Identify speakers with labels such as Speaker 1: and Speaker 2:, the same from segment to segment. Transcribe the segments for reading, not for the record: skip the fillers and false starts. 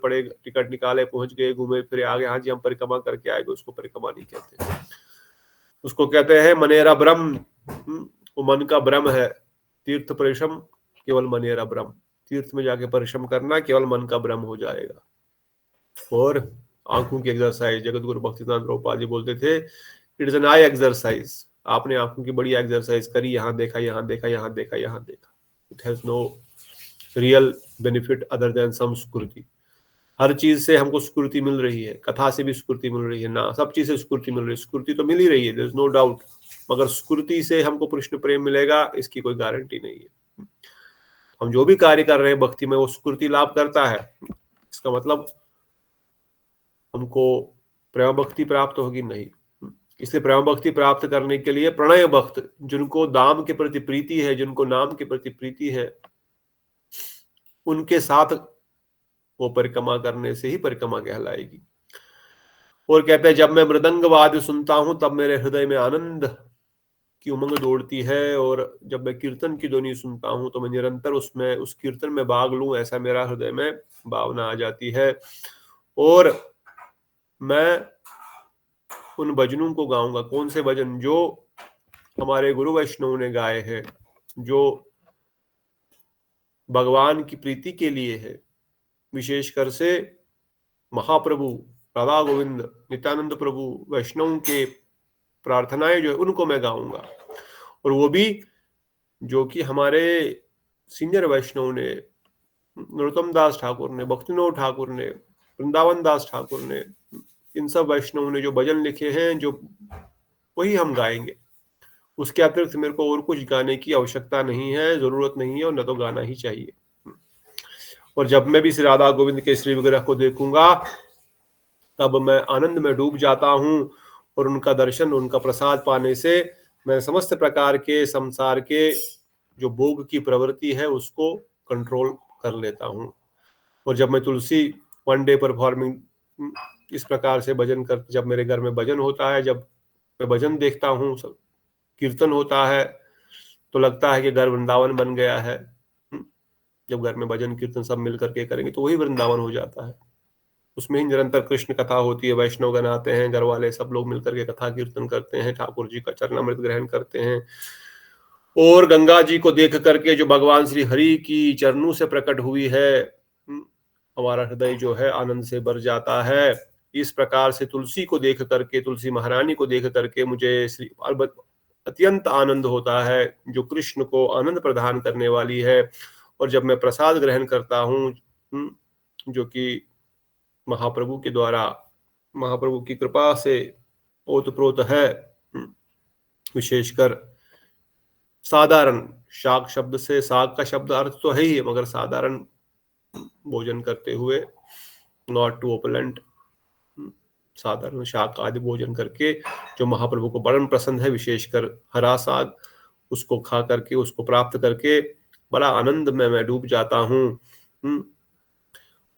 Speaker 1: पड़े, टिकट निकाले, पहुंच गए, घूमे फिरे, आगे हाँ जी हम परिक्रमा करके आएंगे, उसको परिक्रमा नहीं कहते। उसको कहते हैं मनेरा ब्रह्म। वो मन का ब्रह्म है। तीर्थ परिश्रम केवल मनेरा ब्रह्म, तीर्थ में जाके परिश्रम करना केवल मन का ब्रह्म हो जाएगा। और आंखों की एक्सरसाइज, जगत गुरु भक्तिनाथ प्रभुपाद जी बोलते थे it is an I exercise. आपने आंखों की बड़ी एक्सरसाइज करी, यहाँ देखा, यहाँ देखा, यहाँ देखा, यहाँ देखा, it has no real benefit other than some स्फूर्ति। हर चीज से हमको स्फूर्ति मिल रही है, कथा से भी स्फूर्ति मिल रही है ना, सब चीज से स्फूर्ति मिल रही है, स्फूर्ति तो मिल ही रही है, देयर इज नो डाउट, मगर स्फूर्ति से हमको कृष्ण प्रेम मिलेगा इसकी कोई गारंटी नहीं है। हम जो भी कार्य कर रहे हैं भक्ति में वो स्फूर्ति लाभ करता है, इसका मतलब हमको प्रेम भक्ति प्राप्त होगी नहीं। इसलिए प्रेम भक्ति प्राप्त करने के लिए प्रणय भक्त, जिनको दाम के प्रति प्रीति है, जिनको नाम के प्रति प्रीति है, उनके साथ वो परिक्रमा करने से ही परिक्रमा कहलाएगी। और कहते हैं जब मैं मृदंग वाद्य सुनता हूं तब मेरे हृदय में आनंद की उमंग दौड़ती है, और जब मैं कीर्तन की ध्वनि सुनता हूं तो मैं निरंतर उसमें उस कीर्तन में भाग लूं, ऐसा मेरा हृदय में भावना आ जाती है। और मैं उन भजनों को गाऊंगा। कौन से भजन? जो हमारे गुरु वैष्णव ने गाए हैं, जो भगवान की प्रीति के लिए है, विशेषकर से महाप्रभु राधा गोविंद नित्यानंद प्रभु वैष्णव के प्रार्थनाएं जो है उनको मैं गाऊंगा। और वो भी जो कि हमारे सीनियर वैष्णव ने, नरोत्तम दास ठाकुर ने, भक्तिविनोद ठाकुर ने, वृंदावन दास ठाकुर ने, इन सब वैष्णव ने जो भजन लिखे हैं, जो वही हम गाएंगे। उसके अतिरिक्त मेरे को और कुछ गाने की आवश्यकता नहीं है, जरूरत नहीं है, और न तो गाना ही चाहिए। और जब मैं भी श्री राधा गोविंद के श्री विग्रह को देखूंगा तब मैं आनंद में डूब जाता हूं, और उनका दर्शन, उनका प्रसाद पाने से मैं समस्त प्रकार के संसार के जो भोग की प्रवृत्ति है उसको कंट्रोल कर लेता हूं। और जब मैं तुलसी वन डे परफॉर्मिंग इस प्रकार से भजन कर, जब मेरे घर में भजन होता है, जब मैं भजन देखता हूँ, कीर्तन होता है, तो लगता है कि घर वृंदावन बन गया है। जब घर में भजन कीर्तन सब मिल करके करेंगे तो वही वृंदावन हो जाता है। उसमें ही निरंतर कृष्ण कथा होती है, वैष्णव गण आते हैं, घर वाले सब लोग मिलकर के कथा कीर्तन करते हैं, ठाकुर जी का चरणामृत ग्रहण करते हैं, और गंगा जी को देख करके जो भगवान श्री हरि की चरणों से प्रकट हुई है, हमारा हृदय जो है आनंद से भर जाता है। इस प्रकार से तुलसी को देख करके, तुलसी महारानी को देख करके मुझे श्री अत्यंत आनंद होता है, जो कृष्ण को आनंद प्रदान करने वाली है। और जब मैं प्रसाद ग्रहण करता हूँ, जो कि महाप्रभु के द्वारा, महाप्रभु की कृपा से ओतप्रोत है, विशेषकर साधारण शाक शब्द से, साग का शब्द अर्थ तो है ही, मगर साधारण भोजन करते हुए, नॉट टू ओपुलेंट, साधारण शाक आदि भोजन करके जो महाप्रभु को बड़ा पसंद है, विशेषकर हरा साग, उसको खा करके, उसको प्राप्त करके बड़ा आनंद में मैं डूब जाता हूँ।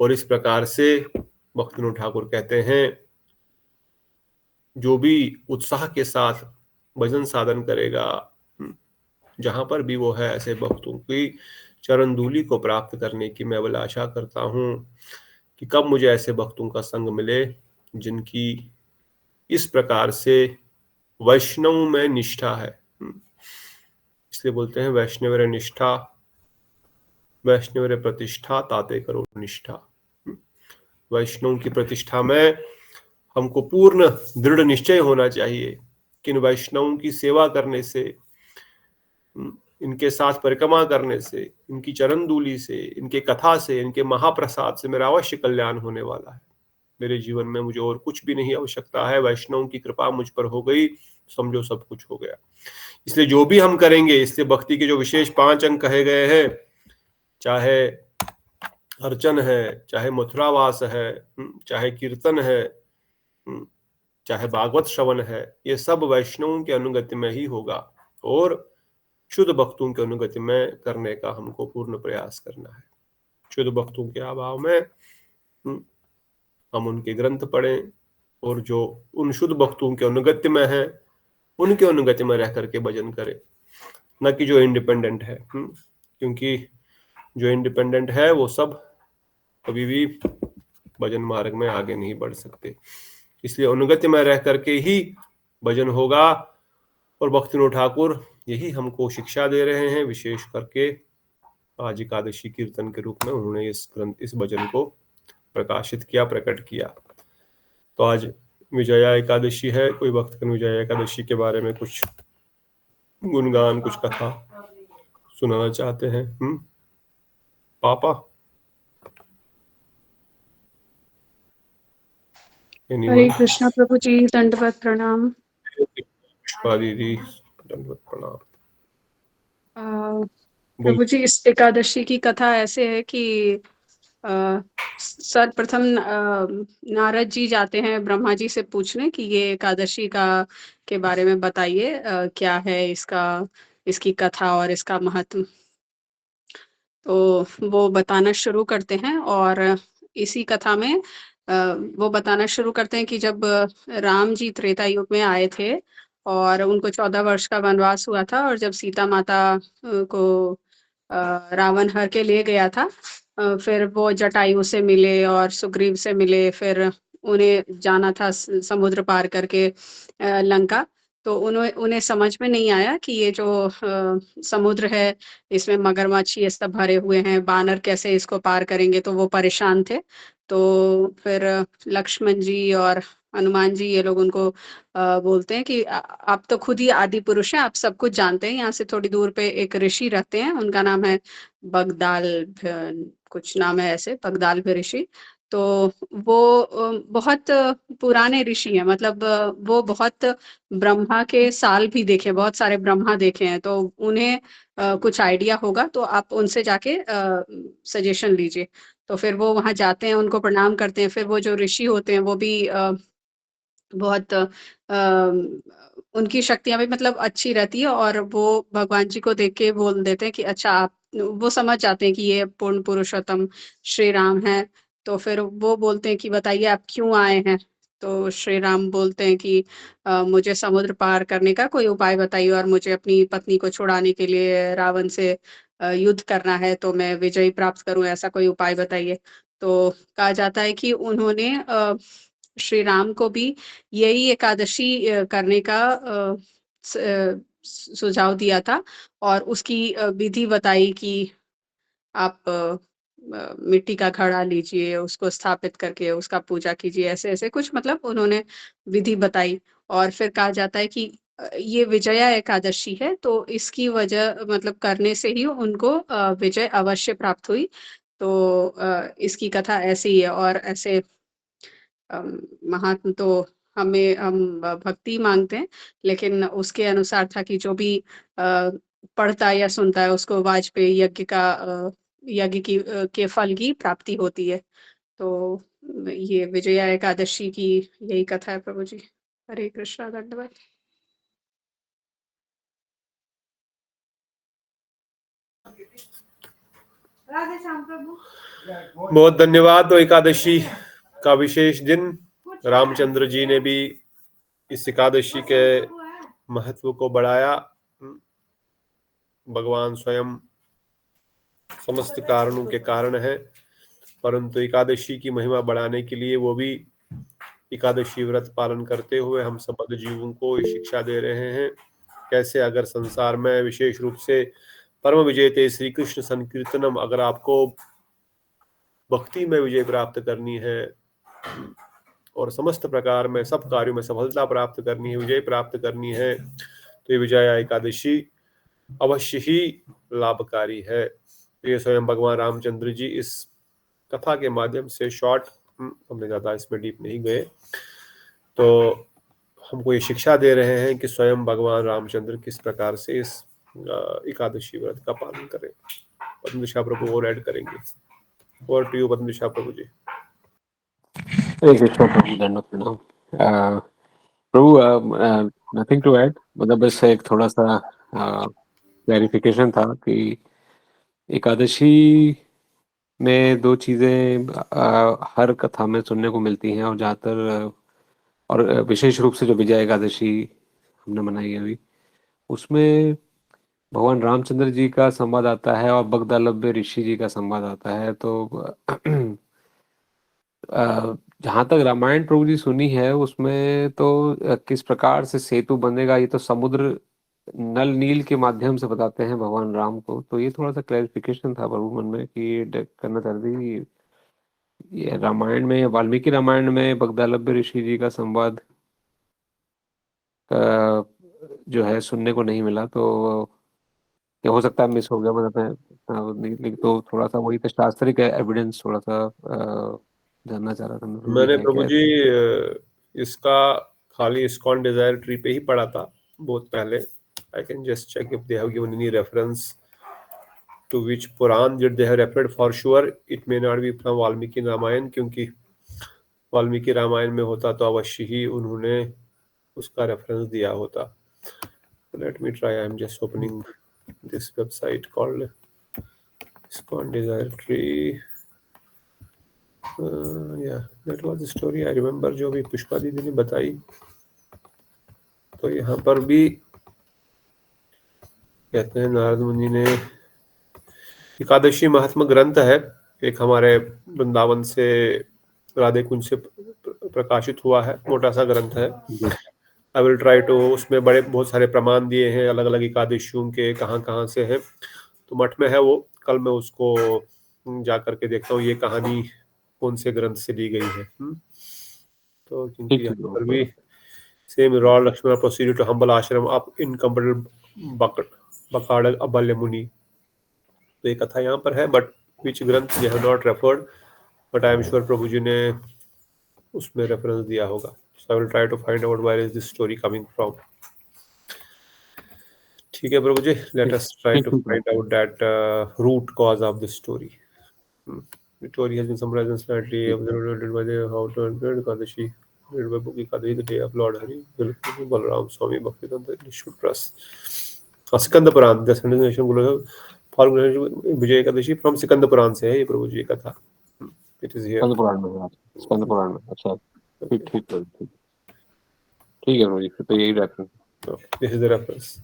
Speaker 1: और इस प्रकार से भक्तिविनोद ठाकुर कहते हैं जो भी उत्साह के साथ भजन साधन करेगा, जहां पर भी वो है, ऐसे भक्तों की चरण धूलि को प्राप्त करने की मैं अभिलाषा करता हूं कि कब मुझे ऐसे भक्तों का संग मिले जिनकी इस प्रकार से वैष्णव में निष्ठा है। इसलिए बोलते हैं वैष्णव रे निष्ठा, वैष्णव रे प्रतिष्ठा, ताते करो निष्ठा। वैष्णव की प्रतिष्ठा में हमको पूर्ण दृढ़ निश्चय होना चाहिए कि इन वैष्णवों की सेवा करने से, इनके साथ परिक्रमा करने से, इनकी चरण धूलि से, इनके कथा से, इनके महाप्रसाद से मेरा अवश्य कल्याण होने वाला है। मेरे जीवन में मुझे और कुछ भी नहीं आवश्यकता है, वैष्णव की कृपा मुझ पर हो गई, समझो सब कुछ हो गया। इसलिए जो भी हम करेंगे, इसलिए भक्ति के जो विशेष 5 अंग कहे गए हैं, चाहे अर्चन है, चाहे मथुरावास है, चाहे कीर्तन है, चाहे भागवत श्रवण है, ये सब वैष्णवों के अनुगत्य में ही होगा, और शुद्ध भक्तों के अनुगत्य में करने का हमको पूर्ण प्रयास करना है। शुद्ध भक्तों के अभाव में हम उनके ग्रंथ पढ़ें, और जो उन शुद्ध भक्तों के अनुगत्य में है उनके अनुगत्य में रह करके भजन करें, न कि जो इंडिपेंडेंट है। क्योंकि जो इंडिपेंडेंट है वो सब कभी भी भजन मार्ग में आगे नहीं बढ़ सकते। इसलिए अनुगत्य में रह करके ही भजन होगा। और भक्तिविनोद ठाकुर यही हमको शिक्षा दे रहे हैं। विशेष करके आज एकादशी कीर्तन के रूप में उन्होंने इस भजन को प्रकाशित किया, प्रकट किया। तो आज विजया एकादशी है। कोई भक्तगण विजया एकादशी के बारे में कुछ गुणगान, कुछ कथा सुनाना चाहते हैं? पापा?
Speaker 2: हरे कृष्णा प्रभु जी, दंडवत प्रणाम।
Speaker 1: पुष्पा दीदी, दंडवत प्रणाम।
Speaker 2: प्रभु जी, इस एकादशी की कथा ऐसे है कि सर्वप्रथम नारद जी जाते हैं ब्रह्मा जी से पूछने कि ये एकादशी का के बारे में बताइए, क्या है इसकी कथा और इसका महत्व। तो वो बताना शुरू करते हैं और इसी कथा में वो बताना शुरू करते हैं कि जब राम जी त्रेता युग में आए थे और उनको 14 वर्ष का वनवास हुआ था, और जब सीता माता को रावण हर के ले गया था, फिर वो जटायु से मिले और सुग्रीव से मिले, फिर उन्हें जाना था समुद्र पार करके लंका। तो उन्हें समझ में नहीं आया कि ये जो समुद्र है, इसमें मगरमच्छ ये सब भरे हुए हैं, बानर कैसे इसको पार करेंगे, तो वो परेशान थे। तो फिर लक्ष्मण जी और हनुमान जी ये लोग उनको बोलते हैं कि आप तो खुद ही आदि पुरुष हैं, आप सब कुछ जानते हैं। यहाँ से थोड़ी दूर पे एक ऋषि रहते हैं, उनका नाम है बगदाल, कुछ नाम है ऐसे, बगदाल ऋषि। तो वो बहुत पुराने ऋषि हैं, मतलब वो बहुत ब्रह्मा के साल भी देखे, बहुत सारे ब्रह्मा देखे हैं, तो उन्हें कुछ आइडिया होगा, तो आप उनसे जाके सजेशन लीजिए। तो फिर वो वहां जाते हैं, उनको प्रणाम करते हैं। फिर वो जो ऋषि होते हैं वो भी बहुत उनकी शक्तियां भी मतलब अच्छी रहती है, और वो भगवान जी को देख के बोल देते हैं कि अच्छा, आप वो समझ जाते हैं कि ये पूर्ण पुरुषोत्तम श्री राम है। तो फिर वो बोलते हैं कि बताइए आप क्यों आए हैं। तो श्री राम बोलते हैं कि मुझे समुद्र पार करने का कोई उपाय बताइए, और मुझे अपनी पत्नी को छुड़ाने के लिए रावण से युद्ध करना है, तो मैं विजय प्राप्त करूं, ऐसा कोई उपाय बताइए। तो कहा जाता है कि उन्होंने श्री राम को भी यही एकादशी करने का सुझाव दिया था, और उसकी विधि बताई कि आप मिट्टी का घड़ा लीजिए, उसको स्थापित करके उसका पूजा कीजिए, ऐसे ऐसे कुछ मतलब उन्होंने विधि बताई। और फिर कहा जाता है कि ये विजया एकादशी है, तो इसकी वजह मतलब करने से ही उनको विजय अवश्य प्राप्त हुई। तो इसकी कथा ऐसी ही है। और ऐसे महात्म तो हम भक्ति मांगते हैं, लेकिन उसके अनुसार था कि जो भी पढ़ता या सुनता है उसको वाजपेयी यज्ञ की के फल की प्राप्ति होती है। तो ये विजया एकादशी की यही कथा है प्रभु जी। हरे कृष्णा, दंडवत।
Speaker 3: राधे श्याम प्रभु।
Speaker 1: बहुत धन्यवाद। तो एकादशी का विशेष दिन, रामचंद्र जी ने भी इस एकादशी के महत्व को बढ़ाया। भगवान स्वयं समस्त कारणों के कारण है, परंतु एकादशी की महिमा बढ़ाने के लिए वो भी एकादशी व्रत पालन करते हुए हम सब जीवों को शिक्षा दे रहे हैं। कैसे अगर संसार में विशेष रूप से परम विजयते श्री कृष्ण संकीर्तनम, अगर आपको भक्ति में विजय प्राप्त करनी है और समस्त प्रकार में सब कार्यों में सफलता प्राप्त करनी है, विजय प्राप्त करनी है, तो ये विजया एकादशी अवश्य ही लाभकारी है। ये स्वयं भगवान रामचंद्र जी इस कथा के माध्यम से शॉर्ट, हमने ज्यादा इसमें डीप नहीं गए, तो हमको ये शिक्षा दे रहे हैं कि स्वयं भगवान रामचंद्र किस प्रकार से इस एकादशी व्रत का पालन करें। पद्मदिशा प्रभु और ऐड करेंगे। और टू यू पद्मदिशा प्रभु जी।
Speaker 4: हरे कृष्णा प्रभु, दंडवत प्रणाम। प्रभु, नथिंग टू ऐड, मतलब बस एक थोड़ा सा क्लैरिफिकेशन था कि एकादशी में दो चीज़ें हर कथा में सुनने को मिलती हैं, और ज़्यादातर और विशेष रूप से जो विजय एकादशी हमने मनाई अभी, उसमें भगवान रामचंद्र जी का संवाद आता है और बगदालव्य ऋषि जी का संवाद आता है। तो जहाँ तक रामायण प्रभु जी सुनी है उसमें तो किस प्रकार से सेतु बनेगा ये तो समुद्र नल नील के माध्यम से बताते हैं भगवान राम को। तो ये थोड़ा सा क्लैरिफिकेशन था प्रभु मन में कि ये करना चाहते थे कि ये रामायण में, वाल्मीकि रामायण में बगदालभ्य ऋषि जी का संवाद जो है सुनने को नहीं मिला। तो ये हो सकता है मिस हो गया, मतलब मैं नहीं, तो थोड़ा सा वही तो शास्त्रिक एविडेंस थोड़ा सा जानना चाह रहा था मैं, प्रभु जी
Speaker 1: मैंने
Speaker 4: है
Speaker 1: प्रभु
Speaker 4: क्या
Speaker 1: जी
Speaker 4: इसमें?
Speaker 1: इसका खाली इस्कॉन डिजायर ट्री पे ही पढ़ा था बहुत पहले। I can just check if they have given any reference to which Purana did they have referred. For sure it may not be from Valmiki Ramayana, क्योंकि वाल्मीकि रामायण में होता तो अवश्य ही उन्होंने उसका रेफरेंस दिया होता। Let me try, I am just opening this website called ISKCON desire tree. yeah, that was the story I remember जो भी पुष्पा दीदी ने बताई। तो यहाँ पर भी कहते हैं नारद मुनि ने, एकादशी महात्मा ग्रंथ है एक, हमारे वृंदावन से राधे कुंज से प्रकाशित हुआ है, मोटा सा ग्रंथ है। आई विल ट्राई टू, उसमें बड़े बहुत सारे प्रमाण दिए हैं अलग अलग एकादशियों के, कहाँ कहाँ से है। तो मठ में है वो, कल मैं उसको जा करके देखता हूँ ये कहानी कौन से ग्रंथ से ली गई है। तो क्योंकि
Speaker 4: ठीक
Speaker 1: यहाँ पर
Speaker 4: ठीक
Speaker 1: भी सेम रॉ Lakshman proceed to humble ashram of incompatible बकाड़ अबल्य मुनि। तो एक कथा यहाँ पर है, बट विच ग्रंथ they have not referred, but I am sure Prabhu ji ने उसमें रेफरेंस दिया होगा। So I will try to find out where is this story coming from. ठीक है Prabhu ji, let us try to find out that root cause of this story. The story has been summarized and slightly observed by the how to interpret Kadashi. Read by book Ekadashi, the day of Lord Hari, Balaram Swami Bhaktivedanta Institute Press. Skanda Purana, the संदेशन for Vijaya Ekadashi from Skanda Purana से है ये प्रभु जी का था। It is here
Speaker 4: Skanda Purana में, स्कंद पुराण में। अच्छा ठीक ठीक ठीक ठीक है प्रभु जी, फिर तो यही reference.
Speaker 1: This is the reference.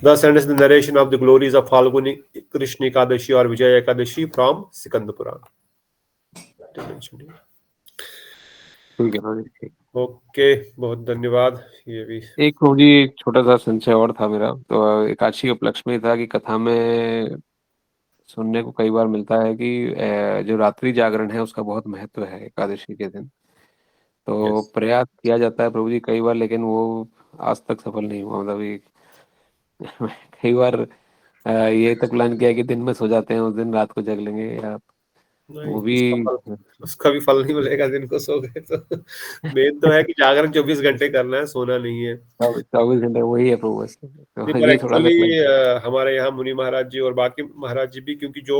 Speaker 1: Thus ends the narration of the glories of Falguni Krishna Ekadashi or Vijaya Ekadashi from Sikand Puran.
Speaker 4: ठीक है प्रभु जी, ठीक।
Speaker 1: ओके, बहुत धन्यवाद। ये भी
Speaker 4: एक प्रभु जी एक छोटा सा संशय और था मेरा, तो एकादशी उपलक्ष्य में था कि कथा में सुनने को कई बार मिलता है कि जो रात्रि जागरण है उसका बहुत महत्व है एकादशी के दिन। तो
Speaker 1: yes.
Speaker 4: प्रयास किया जाता है प्रभु जी कई बार, लेकिन वो आज तक सफल नहीं हुआ। मतलब ये कई बार ये तक प्लान किया कि दिन में सो जाते हैं, उस दिन रात को जग लेंगे, या
Speaker 1: नहीं,
Speaker 4: वो भी
Speaker 1: उसका भी फल नहीं मिलेगा दिन को सो गए तो। मेन तो है कि जागरण 24 घंटे करना है, सोना नहीं है।
Speaker 4: 24 घंटे वही है प्रभु बस।
Speaker 1: नहीं,
Speaker 4: तो
Speaker 1: पर
Speaker 4: ये थोड़ा सा
Speaker 1: एक्चुअली हमारे यहाँ मुनि महाराज जी और बाकी महाराज जी भी, क्योंकि जो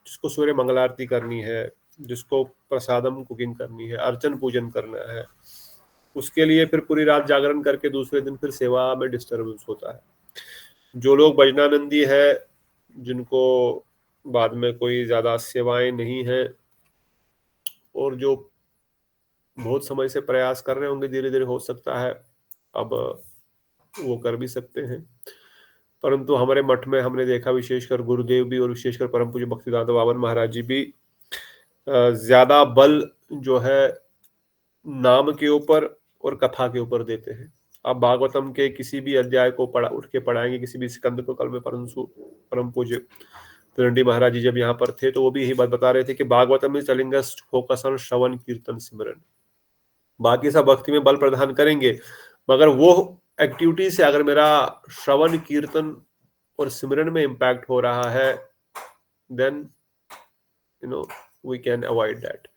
Speaker 1: जिसको सूर्य मंगल आरती करनी है, जिसको प्रसादम कुकिंग करनी है, अर्चन पूजन करना है, उसके लिए फिर पूरी रात जागरण करके दूसरे दिन फिर सेवा में डिस्टर्बेंस होता है। जो लोग भजनानंदी है, जिनको बाद में कोई ज्यादा सेवाएं नहीं है और जो बहुत समय से प्रयास कर रहे होंगे, धीरे धीरे हो सकता है अब वो कर भी सकते हैं। परंतु हमारे मठ में हमने देखा, विशेषकर गुरुदेव भी और विशेषकर परम पूज्य भक्तिदाता बावन महाराज जी भी ज्यादा बल जो है नाम के ऊपर और कथा के ऊपर देते हैं। आप भागवतम के किसी भी अध्याय को उठ के पढ़ाएंगे, किसी भी स्कंद को, कल में परम पूज्य त्रिंडी महाराज जी जब यहाँ पर थे तो वो भी यही बात बता रहे थे कि भागवतम में चलेंगे फोकस ऑन श्रवण कीर्तन सिमरन। बाकी सब भक्ति में बल प्रदान करेंगे, मगर वो एक्टिविटी से अगर मेरा श्रवण कीर्तन और सिमरन में इम्पैक्ट हो रहा है, then we can avoid that.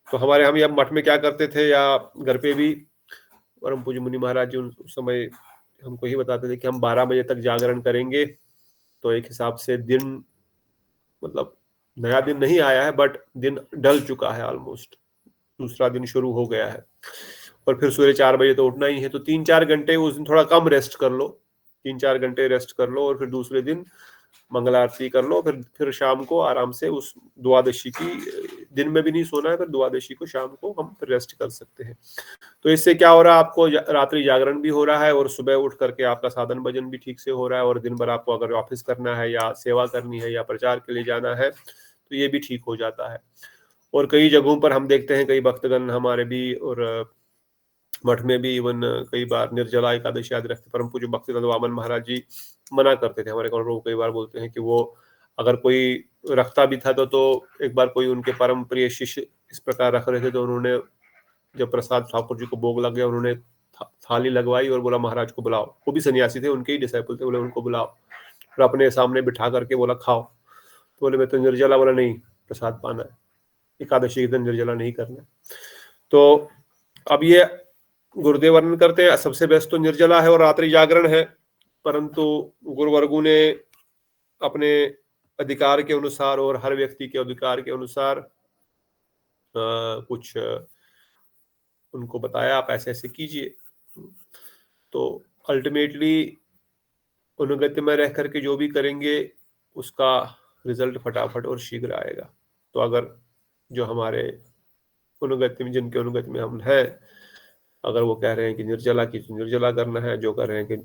Speaker 1: तो हमारे हम या मठ में क्या करते थे या घर पे भी परम पूज्य मुनि महाराज जी उस समय हमको ही बताते थे कि हम 12 बजे तक जागरण करेंगे। तो एक हिसाब से दिन, मतलब नया दिन नहीं आया है, बट दिन ढल चुका है, ऑलमोस्ट दूसरा दिन शुरू हो गया है। और फिर सूर्य 4 बजे तो उठना ही है, तो 3-4 घंटे उस दिन थोड़ा कम रेस्ट कर लो, 3-4 घंटे रेस्ट कर लो, और फिर दूसरे दिन मंगल आरती कर लो, फिर शाम को आराम से उस द्वादशी की, दिन में भी नहीं सोना है, फिर द्वादशी को शाम को हम फिर रेस्ट कर सकते हैं। तो इससे क्या हो रहा है, आपको रात्रि जागरण भी हो रहा है और सुबह उठ करके आपका साधन भजन भी ठीक से हो रहा है, और दिन भर आपको अगर ऑफिस करना है या सेवा करनी है या प्रचार के लिए जाना है तो ये भी ठीक हो जाता है। और कई जगहों पर हम देखते हैं कई भक्तगण हमारे भी और मठ में भी इवन कई बार निर्जला एकादशी आदि रखते, परम पूज्य भक्तिवेदांत वामन महाराज जी मना करते थे। हमारे कौरव कई बार बोलते हैं कि वो अगर कोई रखता भी था तो एक बार कोई उनके परम प्रिय शिष्य इस प्रकार रख रहे थे तो उन्होंने जब प्रसाद ठाकुर जी को भोग लग गया उन्होंने थाली लगवाई और बोला महाराज को बुलाओ। वो भी सन्यासी थे, उनके ही डिसाइपल थे, बोले उनको बुलाओ और अपने सामने बिठा करके बोला खाओ। तो बोले मैं तो निर्जला, बोला नहीं प्रसाद पाना है, एकादशी के दिन निर्जला नहीं करना। तो अब ये गुरुदेव वर्णन करते हैं सबसे बेस्ट तो निर्जला है और रात्रि जागरण है, परंतु गुरुवर्गु ने अपने अधिकार के अनुसार और हर व्यक्ति के अधिकार के अनुसार कुछ उनको बताया आप ऐसे ऐसे कीजिए। तो अल्टीमेटली अनुगत्य में रह करके जो भी करेंगे उसका रिजल्ट फटाफट और शीघ्र आएगा। तो अगर जो हमारे अनुगत्य में, जिनके अनुगत्य में हम हैं, अगर वो कह रहे हैं कि निर्जला की तो निर्जला करना है, जो कर रहे हैं कि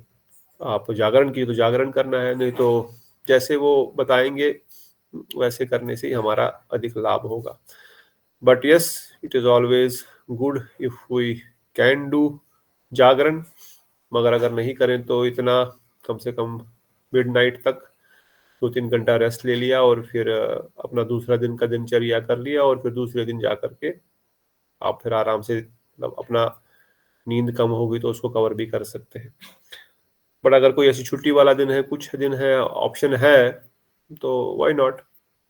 Speaker 1: आप जागरण की तो जागरण करना है, नहीं तो जैसे वो बताएंगे वैसे करने से ही हमारा अधिक लाभ होगा। But yes, it is always good if we can do jagaran, मगर अगर नहीं करें तो इतना कम से कम मिडनाइट तक 2-3 घंटा रेस्ट ले लिया और फिर अपना दूसरा दिन का दिनचर्या कर लिया और फिर दूसरे दिन जा करके आप फिर आराम से मतलब अपना नींद कम होगी तो उसको कवर भी कर सकते हैं। बट अगर कोई ऐसी छुट्टी वाला दिन है, कुछ दिन है, ऑप्शन है, तो व्हाई नॉट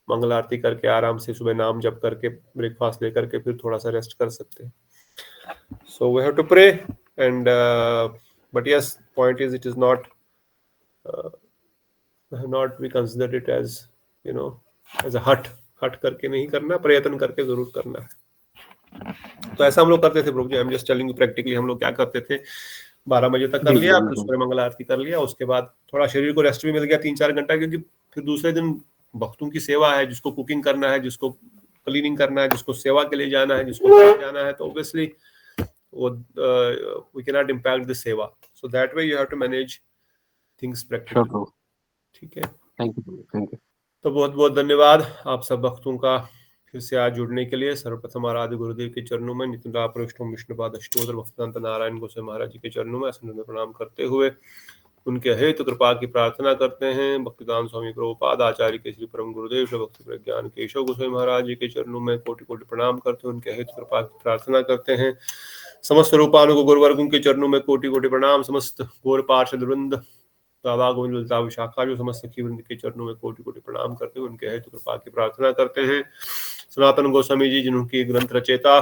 Speaker 1: मंगल आरती करके आराम से सुबह नाम जप करके ब्रेकफास्ट लेकर के फिर थोड़ा सा रेस्ट कर सकते हैं। So we have to pray and but yes point is it is not we consider it as you know as a hut करके नहीं करना, प्रयत्न करके जरूर करना है। तो ऐसा हम लोग करते थे Prabhu ji, I am just telling you practically हम लोग क्या करते थे। 12 बजे तक कर लिया, फिर सूर्य मंगल आरती कर लिया, उसके बाद थोड़ा शरीर को रेस्ट भी मिल गया 3-4 घंटा, क्योंकि फिर दूसरे दिन भक्तों की सेवा है, जिसको कुकिंग करना है, जिसको क्लीनिंग करना है, जिसको सेवा के लिए जाना है, जिसको जाना है, तो ऑब्वियसली वो we can not impact the सेवा, so that way you have to manage things practically. ठीक है,
Speaker 4: थैंक यू।
Speaker 1: तो बहुत बहुत धन्यवाद आप सब भक्तों का फिर से आज जुड़ने के लिए। सर्वप्रथम आराध्य गुरुदेव के चरणों में, नितिन राम विष्णुपाद अष्टोत्तर भक्तिवेदांत नारायण गोसाई महाराज जी के चरणों में असंख्य प्रणाम करते हुए उनके हेतु कृपा की प्रार्थना करते हैं। भक्तिवेदांत स्वामी प्रभुपाद आचार्य के श्री परम गुरुदेव श्री भक्ति प्रज्ञान केशव गोसाई महाराज जी के चरणों में कोटि कोटि प्रणाम करते हैं, उनके हेतु कृपा की प्रार्थना करते हैं। समस्त रूपानुग गुरुवर्गों के चरणों में कोटि कोटि प्रणाम। समस्त गौर पार्षद वृंद, दादा गोविंद ललिता विशाखा जो समस्त सखी वृंद के चरणों में कोटि कोटि प्रणाम करते हैं, उनके हेतु कृपा की प्रार्थना करते हैं। सनातन गोस्वामी जी जिनकी ग्रंथ रचेता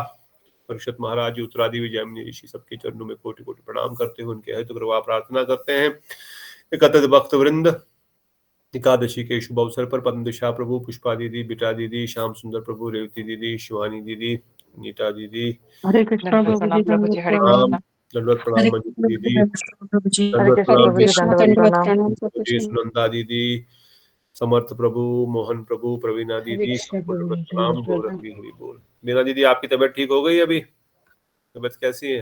Speaker 1: परीक्षित महाराज जी, उत्तरादि विजयमिनी ऋषि, सबके चरणों में कोटि कोटि प्रणाम करते हैं, उनके हेतु कृपा प्रार्थना करते हैं। एकत्रित भक्त वृंद, एकादशी के शुभ अवसर पर पद्म दिशा प्रभु, पुष्पा दीदी, बिटा दीदी, श्याम सुंदर प्रभु, रेवती दीदी, शिवानी दीदी, नीता दीदी,
Speaker 2: हरे कृष्णा प्रभु जी, हरे कृष्णा
Speaker 1: दंडवत प्रणाम दीदी,
Speaker 2: दंडवत प्रणाम
Speaker 1: सुनंदा दीदी, समर्थ प्रभु, मोहन प्रभु, प्रवीणा दीदी, प्रणाम, गौरंगी हरि बोल। मीना दीदी आपकी तबीयत ठीक हो गई? अभी तबीयत कैसी है?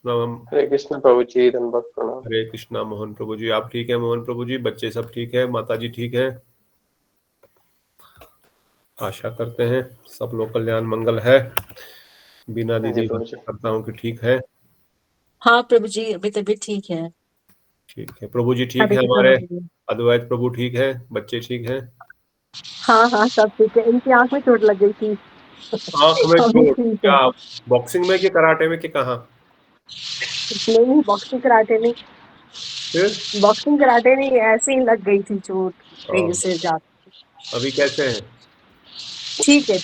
Speaker 5: हरे कृष्ण प्रभु जी, धन्यवाद प्रणाम।
Speaker 1: हरे कृष्णा मोहन प्रभु जी, आप ठीक है? मोहन प्रभु जी, बच्चे सब ठीक है? माता जी ठीक है? आशा करते हैं सब लोग कल्याण मंगल है। बीना दीदी करता हूँ कि ठीक है।
Speaker 6: हाँ प्रभु जी, अभी तबीयत ठीक है।
Speaker 1: ठीक है प्रभु जी, ठीक है। हमारे अद्वैत प्रभु ठीक है? बच्चे ठीक है?
Speaker 6: हाँ सब ठीक है। इनकी आंख में चोट लग गई थी।
Speaker 1: आंख में चोट? क्या बॉक्सिंग में कि कराटे में कि कहाँ?
Speaker 6: नहीं, बॉक्सिंग कराटे नहीं,
Speaker 1: फिर
Speaker 6: बॉक्सिंग कराटे नहीं, ऐसे ही लग गई थी चोट कहीं से जाके।
Speaker 1: अभी कैसे हैं?
Speaker 6: ठीक है,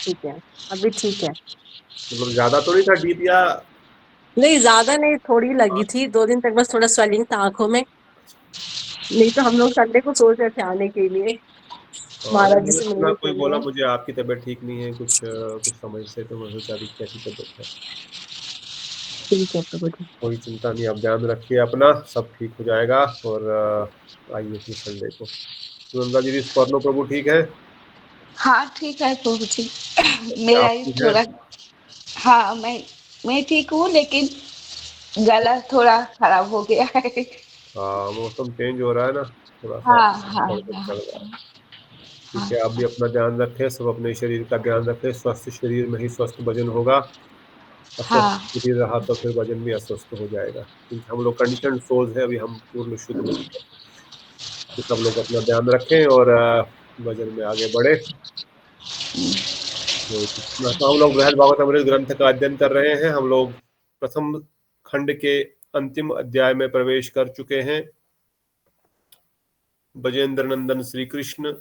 Speaker 6: अभी ठीक है।
Speaker 1: मतलब ज्यादा तो नहीं था डीप या?
Speaker 6: नहीं ज्यादा नहीं, थोड़ी लगी थी। 2 दिन तक बस थोड़ा स्वेलिंग था आंखों में। नहीं तो हम लोग संडे को सोच रहे थे आने के लिए महाराज जी से मिलने के
Speaker 1: कोई
Speaker 6: लिए।
Speaker 1: बोला मुझे आपकी तबीयत ठीक नहीं है, कुछ समझ से, तो मैं सोचा अभी कैसी तबीयत है।
Speaker 6: ठीक है प्रभु जी,
Speaker 1: कोई चिंता नहीं, आप ध्यान रखिए अपना, सब ठीक हो जाएगा। और आइए फिर संडे को। सुनंदा दीदी, स्वर्णो प्रभु ठीक है?
Speaker 3: हाँ ठीक है प्रभु जी। मेरा ही थोड़ा, हाँ मैं ठीक हूँ, लेकिन गला थोड़ा खराब हो गया है।
Speaker 1: हाँ, मौसम चेंज हो रहा है ना, थोड़ा सा
Speaker 3: हाँ।
Speaker 1: चल रहा है। ठीक है, आप भी अपना ध्यान रखें, सब अपने शरीर का ध्यान रखें। स्वस्थ शरीर में ही स्वस्थ वजन होगा, अस्वस्थ शरीर रहा तो फिर वजन भी अस्वस्थ हो जाएगा, क्योंकि हम लोग कंडीशन सोल्स है, अभी हम पूर्ण शुद्ध नहीं है। तो सब लोग अपना ध्यान रखें और वजन में आगे बढ़े। तो हम लोग बृहद भागवत ग्रंथ का अध्ययन कर रहे हैं। हम लोग प्रथम खंड के अंतिम अध्याय में प्रवेश कर चुके हैं। ब्रजेंद्र नंदन श्री कृष्ण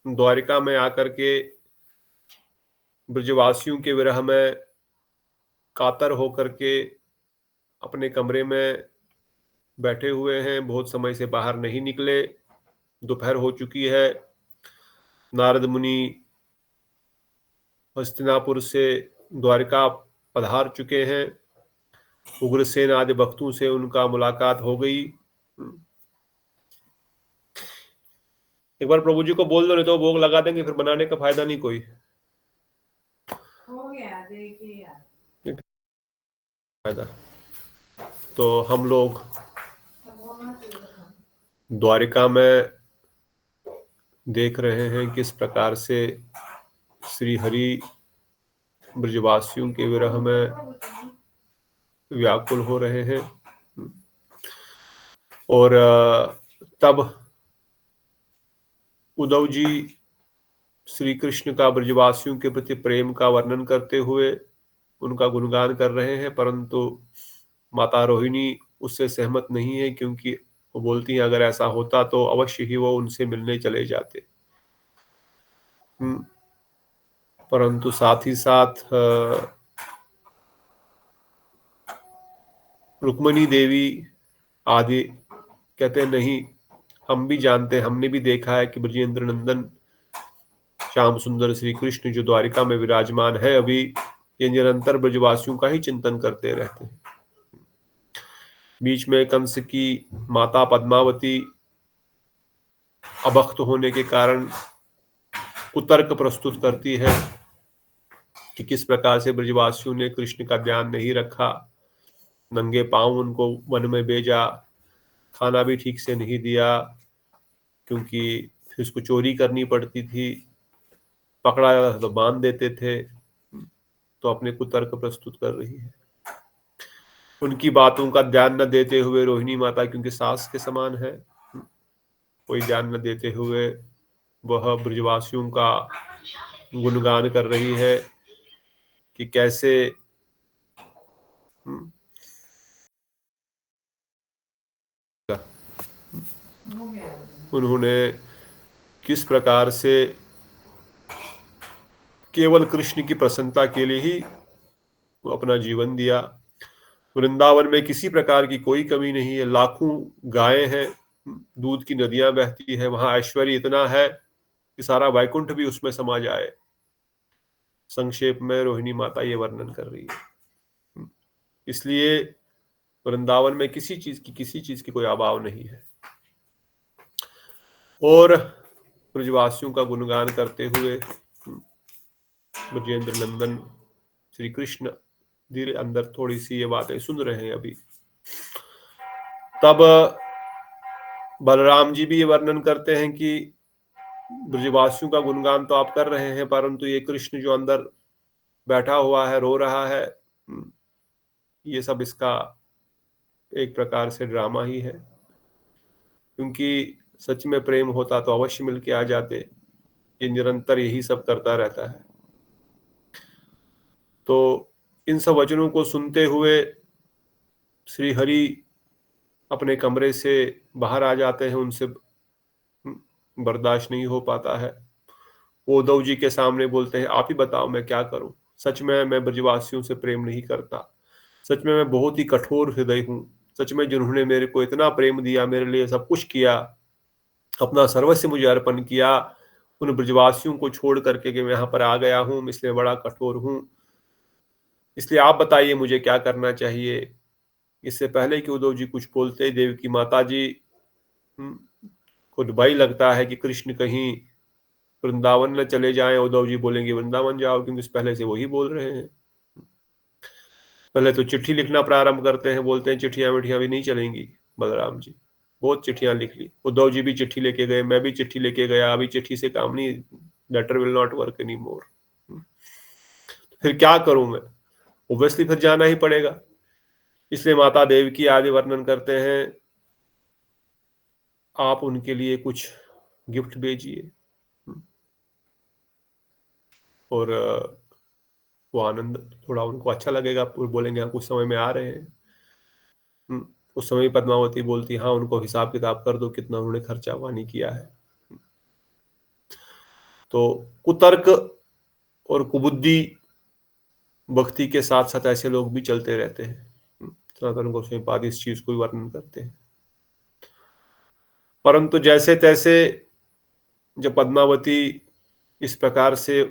Speaker 1: द्वारिका में आकर के ब्रजवासियों के विरह में कातर होकर के अपने कमरे में बैठे हुए हैं, बहुत समय से बाहर नहीं निकले। दोपहर हो चुकी है। नारद मुनि हस्तिनापुर से द्वारिका पधार चुके हैं। उग्रसेन आदि भक्तों से उनका मुलाकात हो गई। एक बार प्रभु जी को बोल दो, नहीं तो भोग लगा देंगे, फिर बनाने का फायदा नहीं कोई। हो गया, देखिए फायदा। तो हम लोग द्वारिका में देख रहे हैं किस प्रकार से श्री हरि ब्रजवासियों के विरह में व्याकुल हो रहे हैं। और तब उद्धव जी श्री कृष्ण का ब्रजवासियों के प्रति प्रेम का वर्णन करते हुए उनका गुणगान कर रहे हैं, परंतु माता रोहिणी उससे सहमत नहीं है, क्योंकि वो बोलती हैं अगर ऐसा होता तो अवश्य ही वो उनसे मिलने चले जाते। परंतु साथ ही साथ रुक्मणी देवी आदि कहते नहीं, हम भी जानते हैं, हमने भी देखा है कि ब्रजेंद्र नंदन श्याम सुंदर श्री कृष्ण जो द्वारिका में विराजमान है अभी, ये निरंतर ब्रजवासियों का ही चिंतन करते रहते हैं। बीच में कंस की माता पद्मावती अभक्त होने के कारण कुतर्क प्रस्तुत करती है कि किस प्रकार से ब्रजवासियों ने कृष्ण का ध्यान नहीं रखा, नंगे पांव उनको वन में भेजा, खाना भी ठीक से नहीं दिया, क्योंकि फिर उसको चोरी करनी पड़ती थी, पकड़ा जाता था तो बांध देते थे। तो अपने कुतर्क प्रस्तुत कर रही है। उनकी बातों का ध्यान न देते हुए रोहिणी माता, क्योंकि सास के समान है, कोई ध्यान न देते हुए वह ब्रजवासियों का गुणगान कर रही है कि कैसे उन्होंने किस प्रकार से केवल कृष्ण की प्रसन्नता के लिए ही अपना जीवन दिया। वृंदावन में किसी प्रकार की कोई कमी नहीं है, लाखों गायें हैं, दूध की नदियां बहती है, वहां ऐश्वर्य इतना है कि सारा वैकुंठ भी उसमें समा जाए। संक्षेप में रोहिणी माता ये वर्णन कर रही है। इसलिए वृंदावन में किसी चीज की कोई अभाव नहीं है। और ब्रजवासियों का गुणगान करते हुए ब्रजेंद्र नंदन श्री कृष्ण धीरे अंदर थोड़ी सी ये बातें सुन रहे हैं अभी। तब बलराम जी भी ये वर्णन करते हैं कि ब्रजवासियों का गुणगान तो आप कर रहे हैं, परंतु ये कृष्ण जो अंदर बैठा हुआ है, रो रहा है, ये सब इसका एक प्रकार से ड्रामा ही है, क्योंकि सच में प्रेम होता तो अवश्य मिलके आ जाते। ये निरंतर यही सब करता रहता है। तो इन सब वचनों को सुनते हुए श्री हरि अपने कमरे से बाहर आ जाते हैं, उनसे बर्दाश्त नहीं हो पाता है। वो उद्धव जी के सामने बोलते हैं, आप ही बताओ मैं क्या करूं, सच में मैं ब्रजवासियों से प्रेम नहीं करता, सच में मैं बहुत ही कठोर हृदय हूं, सच में जिन्होंने मेरे को इतना प्रेम दिया, मेरे लिए सब कुछ किया, अपना सर्वस्व मुझे अर्पण किया, उन ब्रजवासियों को छोड़ करके कि मैं यहाँ पर आ गया हूँ, इसलिए बड़ा कठोर हूँ। इसलिए आप बताइए मुझे क्या करना चाहिए। इससे पहले कि उद्धव जी कुछ बोलते, देवकी माता जी को भय लगता है कि कृष्ण कहीं वृंदावन न चले जाएं। उद्धव जी बोलेंगे वृंदावन जाओ, क्योंकि पहले से वही बोल रहे हैं। पहले तो चिट्ठी लिखना प्रारंभ करते हैं, बोलते हैं चिट्ठियां मिठियां भी नहीं चलेंगी बलराम जी। बहुत चिट्ठियां लिख ली, उद्धव जी भी चिट्ठी लेके गए, मैं भी चिट्ठी लेके गया, अभी चिट्ठी से काम नहीं, letter will not work any more. फिर क्या करूं मैं? ओब्वियसली फिर जाना ही पड़ेगा। इसलिए माता देवकी आदि वर्णन करते हैं, आप उनके लिए कुछ गिफ्ट भेजिए, और वो आनंद थोड़ा उनको अच्छा लगेगा, बोलेंगे हाँ कुछ समय में आ रहे हैं। उस समय पद्मावती बोलती हाँ उनको हिसाब किताब कर दो कितना उन्होंने खर्चा वानी किया है। तो कुतर्क और कुबुद्धि भक्ति के साथ साथ ऐसे लोग भी चलते रहते हैं। सनातन गोस्वामी पाद इस चीज को वर्णन करते हैं। परंतु जैसे तैसे जब पद्मावती इस प्रकार से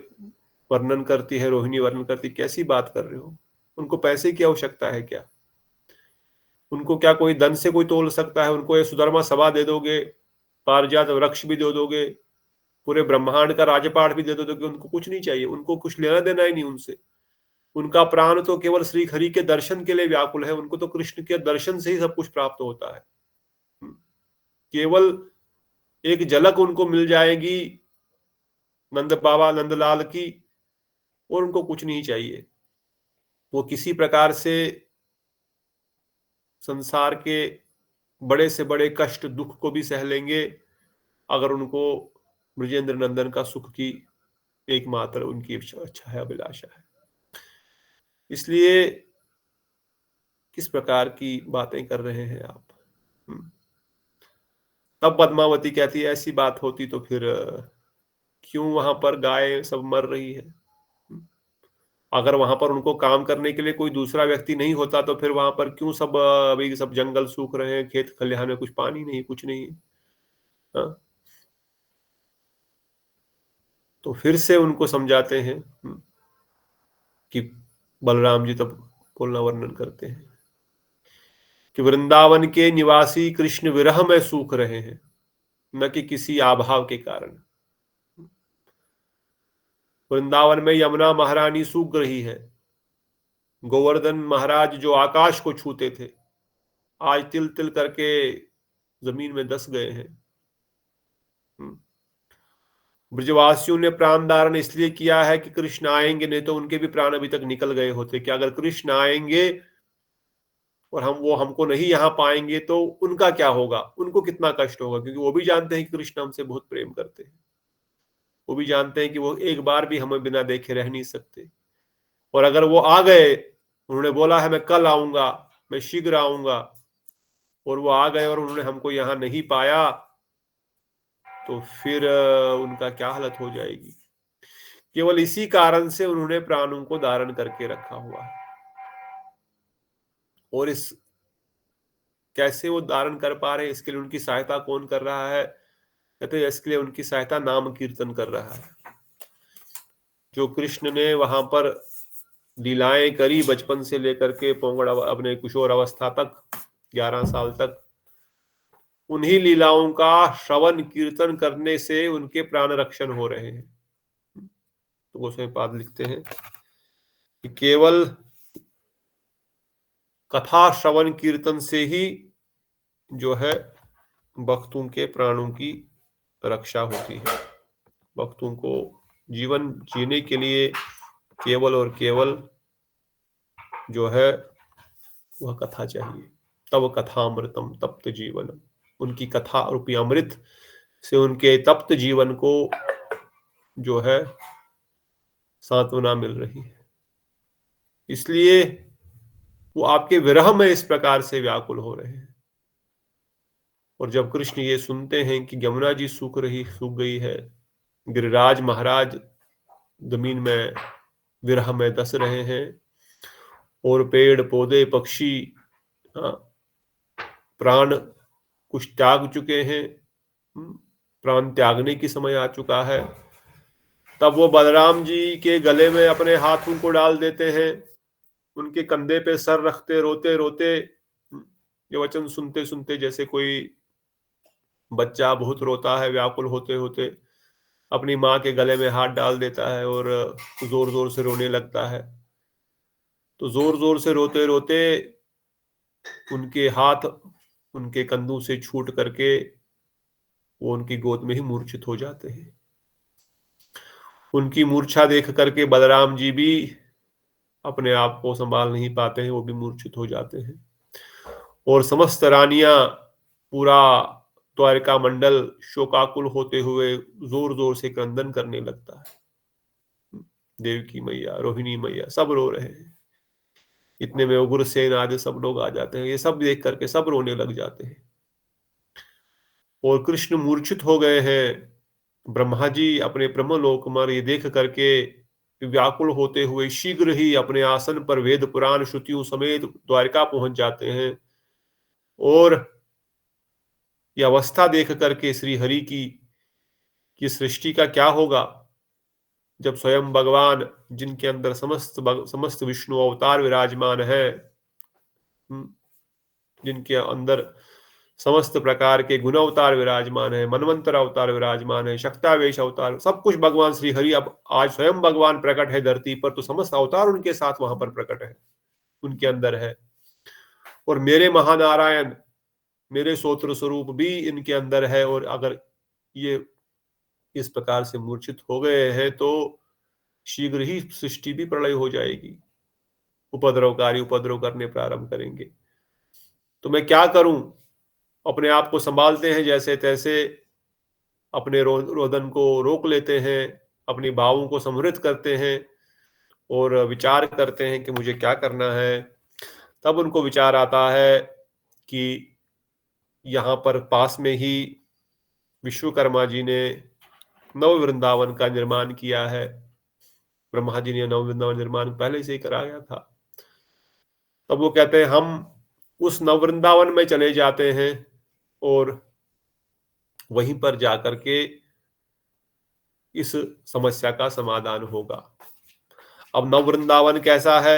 Speaker 1: वर्णन करती है, रोहिणी वर्णन करती, कैसी बात कर रहे हो, उनको पैसे की आवश्यकता है क्या? उनको क्या कोई धन से कोई तोल सकता है? उनको ये सुधर्मा सभा दे दोगे, पारिजात वृक्ष भी दे दोगे, पूरे ब्रह्मांड का राजपाट भी दे दोगे, उनको कुछ नहीं चाहिए, उनको कुछ लेना देना ही नहीं उनसे। उनका प्राण तो केवल श्री हरि के दर्शन के लिए व्याकुल है, उनको तो कृष्ण के दर्शन से ही सब कुछ प्राप्त होता है। केवल एक झलक उनको मिल जाएगी नंद बाबा नंदलाल की, और उनको कुछ नहीं चाहिए। वो किसी प्रकार से संसार के बड़े से बड़े कष्ट दुख को भी सह लेंगे, अगर उनको ब्रजेंद्र नंदन का सुख की एकमात्र उनकी इच्छा है, अभिलाषा है। इसलिए किस प्रकार की बातें कर रहे हैं आप? तब पद्मावती कहती है ऐसी बात होती तो फिर क्यों वहां पर गाय सब मर रही है? अगर वहां पर उनको काम करने के लिए कोई दूसरा व्यक्ति नहीं होता तो फिर वहां पर क्यों सब अभी सब जंगल सूख रहे हैं, खेत खलिहान में कुछ पानी नहीं, कुछ नहीं। हाँ? तो फिर से उनको समझाते हैं कि बलराम जी तब बोलना वर्णन करते हैं कि वृंदावन के निवासी कृष्ण विरह में सूख रहे हैं, न कि किसी अभाव के कारण। वृंदावन में यमुना महारानी सूख रही है, गोवर्धन महाराज जो आकाश को छूते थे आज तिल तिल करके जमीन में धस गए हैं। ब्रजवासियों ने प्राण धारण इसलिए किया है कि कृष्ण आएंगे, नहीं तो उनके भी प्राण अभी तक निकल गए होते। कि अगर कृष्ण आएंगे और वो हमको नहीं यहां पाएंगे तो उनका क्या होगा, उनको कितना कष्ट होगा, क्योंकि वो भी जानते हैं कि कृष्ण हमसे बहुत प्रेम करते हैं। वो भी जानते हैं कि वो एक बार भी हमें बिना देखे रह नहीं सकते। और अगर वो आ गए, उन्होंने बोला है मैं कल आऊंगा, मैं शीघ्र आऊंगा, और वो आ गए और उन्होंने हमको यहाँ नहीं पाया, तो फिर उनका क्या हालत हो जाएगी। केवल इसी कारण से उन्होंने प्राणों को धारण करके रखा हुआ है। और इस कैसे वो धारण कर पा रहे हैं, इसके लिए उनकी सहायता कौन कर रहा है? कहते हैं इसके लिए उनकी सहायता नाम कीर्तन कर रहा है। जो कृष्ण ने वहां पर लीलाएं करी बचपन से लेकर के पोंगड़ अपने किशोर अवस्था तक, 11 साल तक, उन्हीं लीलाओं का श्रवण कीर्तन करने से उनके प्राण रक्षण हो रहे हैं। तो गोस्वामी पाद लिखते हैं कि केवल कथा श्रवण कीर्तन से ही जो है भक्तों के प्राणों की रक्षा होती है। भक्तों को जीवन जीने के लिए केवल और केवल जो है वह कथा चाहिए। तब कथामृतम तप्त जीवन, उनकी कथा रूपी अमृत से उनके तप्त जीवन को जो है सांत्वना मिल रही है। इसलिए वो आपके विरह में इस प्रकार से व्याकुल हो रहे हैं। और जब कृष्ण ये सुनते हैं कि यमुना जी सूख गई है, गिरिराज महाराज जमीन में विरह में धस रहे हैं, और पेड़ पौधे पक्षी प्राण कुछ त्याग चुके हैं, प्राण त्यागने की समय आ चुका है, तब वो बलराम जी के गले में अपने हाथों को डाल देते हैं, उनके कंधे पे सर रखते रोते रोते, ये वचन सुनते सुनते जैसे कोई बच्चा बहुत रोता है व्याकुल होते होते, अपनी माँ के गले में हाथ डाल देता है और जोर जोर से रोने लगता है। तो जोर जोर से रोते रोते उनके हाथ उनके कंधों से छूट करके वो उनकी गोद में ही मूर्छित हो जाते हैं। उनकी मूर्छा देख करके बलराम जी भी अपने आप को संभाल नहीं पाते हैं, वो भी मूर्छित हो जाते हैं। और समस्त रानियां, पूरा द्वारका मंडल शोकाकुल होते हुए जोर जोर से क्रंदन करने लगता है। देवकी मैया, रोहिणी मैया सब रो रहे हैं। इतने में उग्रसेन आदि सब लोग आ जाते हैं। ये सब देख करके सब रोने लग जाते हैं। और कृष्ण मूर्छित हो गए हैं। ब्रह्मा जी अपने ब्रह्मलोक में ये देख करके व्याकुल होते हुए शीघ्र ही अपने आसन पर वेद पुराण श्रुतियों समेत द्वारका पहुंच जाते हैं। और यह अवस्था देख करके श्री हरि की सृष्टि का क्या होगा, जब स्वयं भगवान, जिनके अंदर समस्त विष्णु अवतार विराजमान है, जिनके अंदर समस्त प्रकार के गुण अवतार विराजमान है, मनवंतर अवतार विराजमान है, शक्तावेश अवतार, सब कुछ भगवान श्री हरि अब आज स्वयं भगवान प्रकट है धरती पर, तो समस्त अवतार उनके साथ वहां पर प्रकट है, उनके अंदर है। और मेरे महानारायण, मेरे सोत्र स्वरूप भी इनके अंदर है। और अगर ये इस प्रकार से मूर्छित हो गए हैं तो शीघ्र ही सृष्टि भी प्रलय हो जाएगी, उपद्रवकारी उपद्रव करने प्रारंभ करेंगे। तो मैं क्या करूं? अपने आप को संभालते हैं जैसे तैसे, अपने रोदन को रोक लेते हैं, अपनी भावों को संवृत करते हैं और विचार करते हैं कि मुझे क्या करना है। तब उनको विचार आता है कि यहाँ पर पास में ही विश्वकर्मा जी ने नव वृंदावन का निर्माण किया है। ब्रह्मा जी ने नव वृंदावन निर्माण पहले से ही कराया था। तब वो कहते हैं हम उस नव वृंदावन में चले जाते हैं और वहीं पर जाकर के इस समस्या का समाधान होगा। अब नव वृंदावन कैसा है?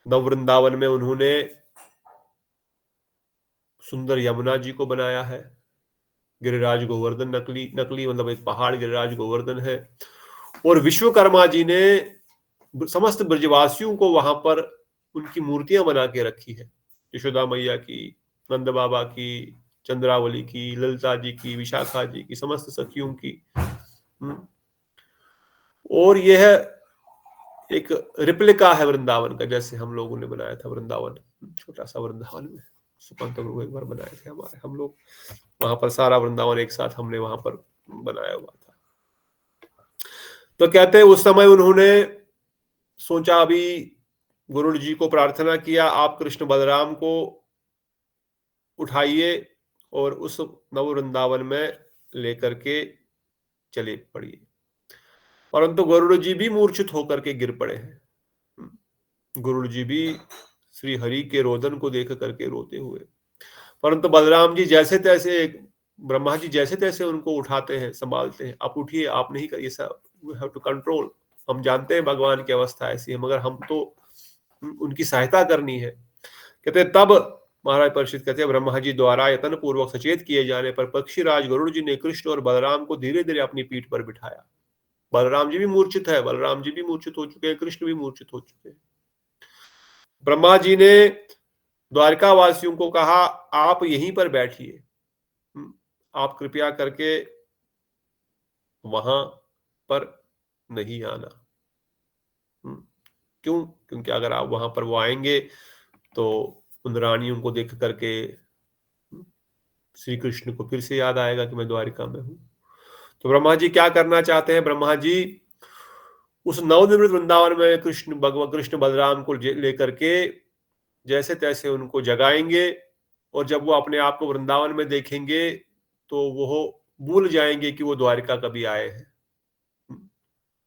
Speaker 1: नव वृंदावन में उन्होंने सुंदर यमुना जी को बनाया है। गिरिराज गोवर्धन, नकली मतलब एक पहाड़ गिरिराज गोवर्धन है। और विश्वकर्मा जी ने समस्त ब्रजवासियों को वहां पर उनकी मूर्तियां बना के रखी है। यशोदा मैया की, नंद बाबा की, चंद्रावली की, ललिता जी की, विशाखा जी की, समस्त सखियों की। और यह एक रिप्लिका है वृंदावन का, जैसे हम लोगों ने बनाया था वृंदावन, छोटा सा वृंदावन में सुपंत गुरु एक बार बनाए थे हमारे, हम लोग वहां पर सारा वृंदावन एक साथ हमने वहां पर बनाया हुआ था। तो कहते हैं उस समय उन्होंने सोचा, अभी गुरु जी को प्रार्थना किया, आप कृष्ण बलराम को उठाइए और उस नव वृंदावन में लेकर के चले पड़िए। परंतु गरुड़ जी भी मूर्छित होकर के गिर पड़े हैं। गरुड़ जी भी श्री हरि के रोदन को देख करके रोते हुए, परंतु बलराम जी जैसे तैसे, ब्रह्मा जी जैसे तैसे उनको उठाते हैं, संभालते हैं। आप उठिए, आप नहीं करिए, सब वी हैव टू कंट्रोल। हम जानते हैं भगवान की अवस्था ऐसी है, मगर हम तो उनकी सहायता करनी है। कहते तब महाराज परीक्षित कहते हैं, ब्रह्मा जी द्वारा यत्न पूर्वक सचेत किए जाने पर पक्षीराज गरुड़ जी ने कृष्ण और बलराम को धीरे धीरे अपनी पीठ पर बिठाया। बलराम जी भी मूर्छित है, बलराम जी भी मूर्छित हो चुके हैं, कृष्ण भी मूर्छित हो चुके हैं। ब्रह्मा जी ने द्वारका वासियों को कहा, आप यहीं पर बैठिए, आप कृपया करके वहां पर नहीं आना। क्यों? क्योंकि अगर आप वहां पर वो आएंगे तो उन रानियों को देख करके श्री कृष्ण को फिर से याद आएगा कि मैं द्वारिका में हूं। तो ब्रह्मा जी क्या करना चाहते हैं? ब्रह्मा जी उस नवनिर्मित वृंदावन में कृष्ण बलराम को लेकर के जैसे तैसे उनको जगाएंगे, और जब वो अपने आप को वृंदावन में देखेंगे तो वो भूल जाएंगे कि वो द्वारिका कभी आए हैं।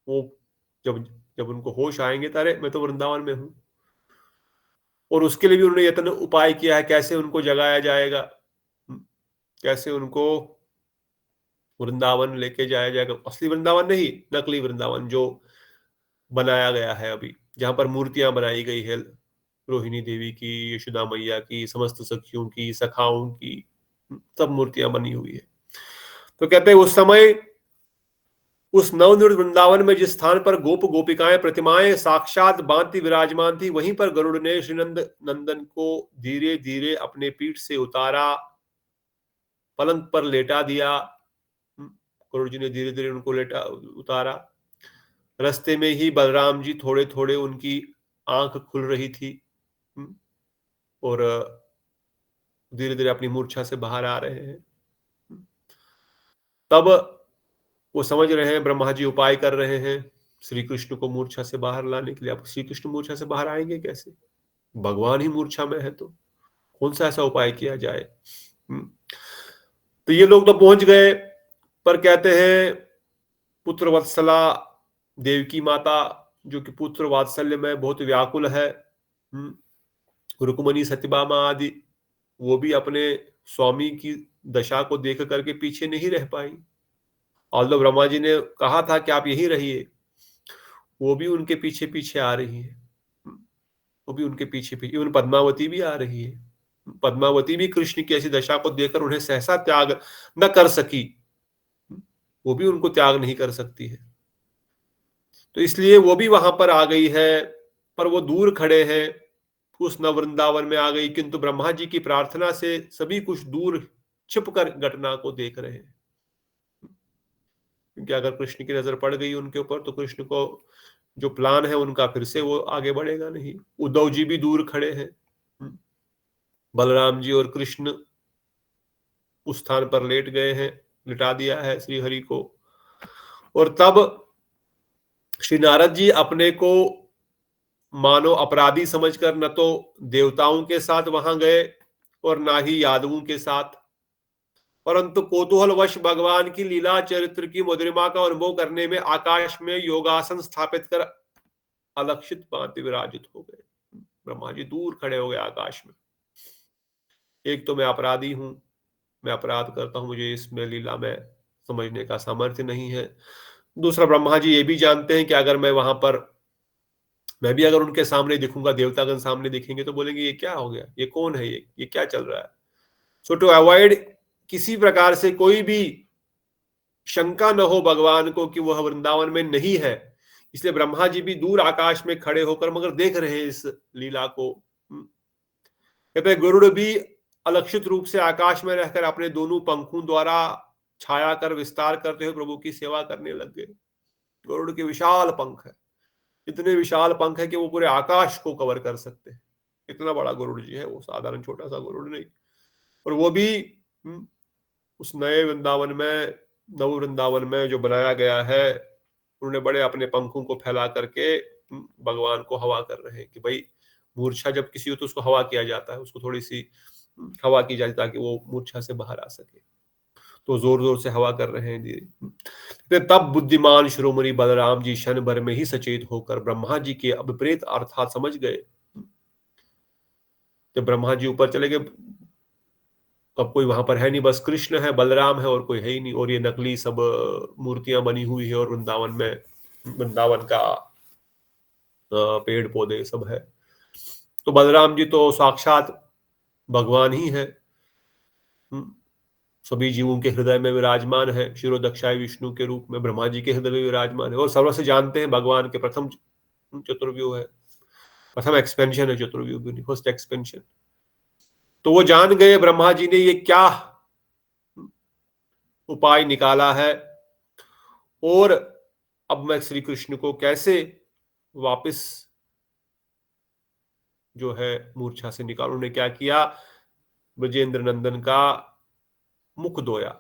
Speaker 1: वो जब उनको होश आएंगे, अरे मैं तो वृंदावन में हूं। और उसके लिए भी उन्होंने यत्न उपाय किया है, कैसे उनको जगाया जाएगा, कैसे उनको वृंदावन लेके जाया जाएगा। असली वृंदावन नहीं, नकली वृंदावन जो बनाया गया है अभी, जहां पर मूर्तियां बनाई गई है रोहिणी देवी की, यशोदा मैया की, समस्त सखियों की, सखाओं की, सब मूर्तियां बनी हुई है। तो कहते हैं उस समय उस नवनिर्मित वृंदावन में जिस स्थान पर गोप गोपिकाएं प्रतिमाएं साक्षात भांति विराजमान थी, वहीं पर गरुड़ ने श्री नंदन को धीरे धीरे अपने पीठ से उतारा, पलंग पर लेटा दिया। गरुड़ जी ने धीरे धीरे उनको उतारा। रास्ते में ही बलराम जी थोड़े थोड़े उनकी आंख खुल रही थी और धीरे धीरे अपनी मूर्छा से बाहर आ रहे हैं। तब वो समझ रहे हैं, ब्रह्मा जी उपाय कर रहे हैं श्री कृष्ण को मूर्छा से बाहर लाने के लिए। अब श्री कृष्ण मूर्छा से बाहर आएंगे कैसे? भगवान ही मूर्छा में है, तो कौन सा ऐसा उपाय किया जाए? तो ये लोग तो पहुंच गए, पर कहते हैं पुत्र वत्सला देवकी माता, जो कि पुत्र वात्सल्य में बहुत व्याकुल है, रुक्मणी सत्यभामा आदि, वो भी अपने स्वामी की दशा को देख करके पीछे नहीं रह पाई। ऑल्दो ब्रह्मा जी ने कहा था कि आप यहीं रहिए, वो भी उनके पीछे पीछे आ रही है, वो भी उनके पीछे पीछे। इवन पद्मावती भी आ रही है। पद्मावती भी कृष्ण की ऐसी दशा को देखकर उन्हें सहसा त्याग न कर सकी, वो भी उनको त्याग नहीं कर सकती है, तो इसलिए वो भी वहां पर आ गई है। पर वो दूर खड़े हैं, उस नववृंदावन में आ गई, किंतु ब्रह्मा जी की प्रार्थना से सभी कुछ दूर छिपकर घटना को देख रहे हैं, क्योंकि अगर कृष्ण की नजर पड़ गई उनके ऊपर तो कृष्ण को जो प्लान है उनका फिर से वो आगे बढ़ेगा नहीं। उद्धव जी भी दूर खड़े हैं, बलराम जी और कृष्ण उस स्थान पर लेट गए हैं, लिटा दिया है श्री हरि को। और तब श्री नारद जी अपने को मानो अपराधी समझकर न तो देवताओं के साथ वहां गए और ना ही यादवों के साथ, परंतु कौतूहलवश भगवान की लीला चरित्र की मधुरिमा का अनुभव करने में आकाश में योगासन स्थापित कर अलक्षित भांति विराजित हो गए। ब्रह्मा जी दूर खड़े हो गए आकाश में। एक तो मैं अपराधी हूं, मैं अपराध करता हूं, मुझे इसमें लीला में समझने का सामर्थ्य नहीं है। दूसरा, ब्रह्मा जी ये भी जानते हैं कि अगर मैं वहां पर, मैं भी अगर उनके सामने दिखूंगा, देवतागण सामने दिखेंगे तो बोलेंगे ये क्या हो गया, ये कौन है, ये क्या चल रहा है। सो टू अवॉइड किसी प्रकार से कोई भी शंका न हो भगवान को कि वह वृंदावन में नहीं है, इसलिए ब्रह्मा जी भी दूर आकाश में खड़े होकर मगर देख रहे हैं इस लीला को। कहते हैं गरुड़ भी अलक्षित रूप से आकाश में रहकर अपने दोनों पंखों द्वारा छाया कर विस्तार करते हुए प्रभु की सेवा करने लग गए। गरुड़ के विशाल पंख है, इतने विशाल पंख है कि वो पूरे आकाश को कवर कर सकते हैं। इतना बड़ा गरुड़ जी है वो, साधारण छोटा सा गरुड़ नहीं। और वो भी उस नए वृंदावन में, नव वृंदावन में जो बनाया गया है, उन्होंने बड़े अपने पंखों को फैला करके भगवान को हवा कर रहे हैं कि भाई मूर्छा जब किसी हो तो उसको हवा किया जाता है, उसको थोड़ी सी हवा की जाती है ताकि वो मूर्छा से बाहर आ सके। तो जोर जोर से हवा कर रहे हैं धीरे। तब बुद्धिमान शिरोमणि बलराम जी क्षण भर में ही सचेत होकर ब्रह्मा जी के अभिप्रेत अर्थात समझ गए। तो ब्रह्मा जी ऊपर चले गए, अब कोई वहां पर है नहीं, बस कृष्ण है, बलराम है और कोई है ही नहीं, और ये नकली सब मूर्तियां बनी हुई है, और वृंदावन में वृंदावन का पेड़ पौधे सब है। तो बलराम जी तो साक्षात भगवान ही है, सभी जीवों के हृदय में विराजमान है, शिरोदक्षाय विष्णु के रूप में ब्रह्मा जी के हृदय में विराजमान है, और सर्वस्व जानते हैं भगवान के प्रथम चतुर्व्यूह है, प्रथम एक्सपेंशन है चतुर्व्यूह, फर्स्ट एक्सपेंशन। तो वो जान गए ब्रह्मा जी ने ये क्या उपाय निकाला है, और अब मैं श्री कृष्ण को कैसे वापस जो है मूर्छा से निकालूं। उन्होंने क्या किया, ब्रजेंद्र नंदन का मुख धोया,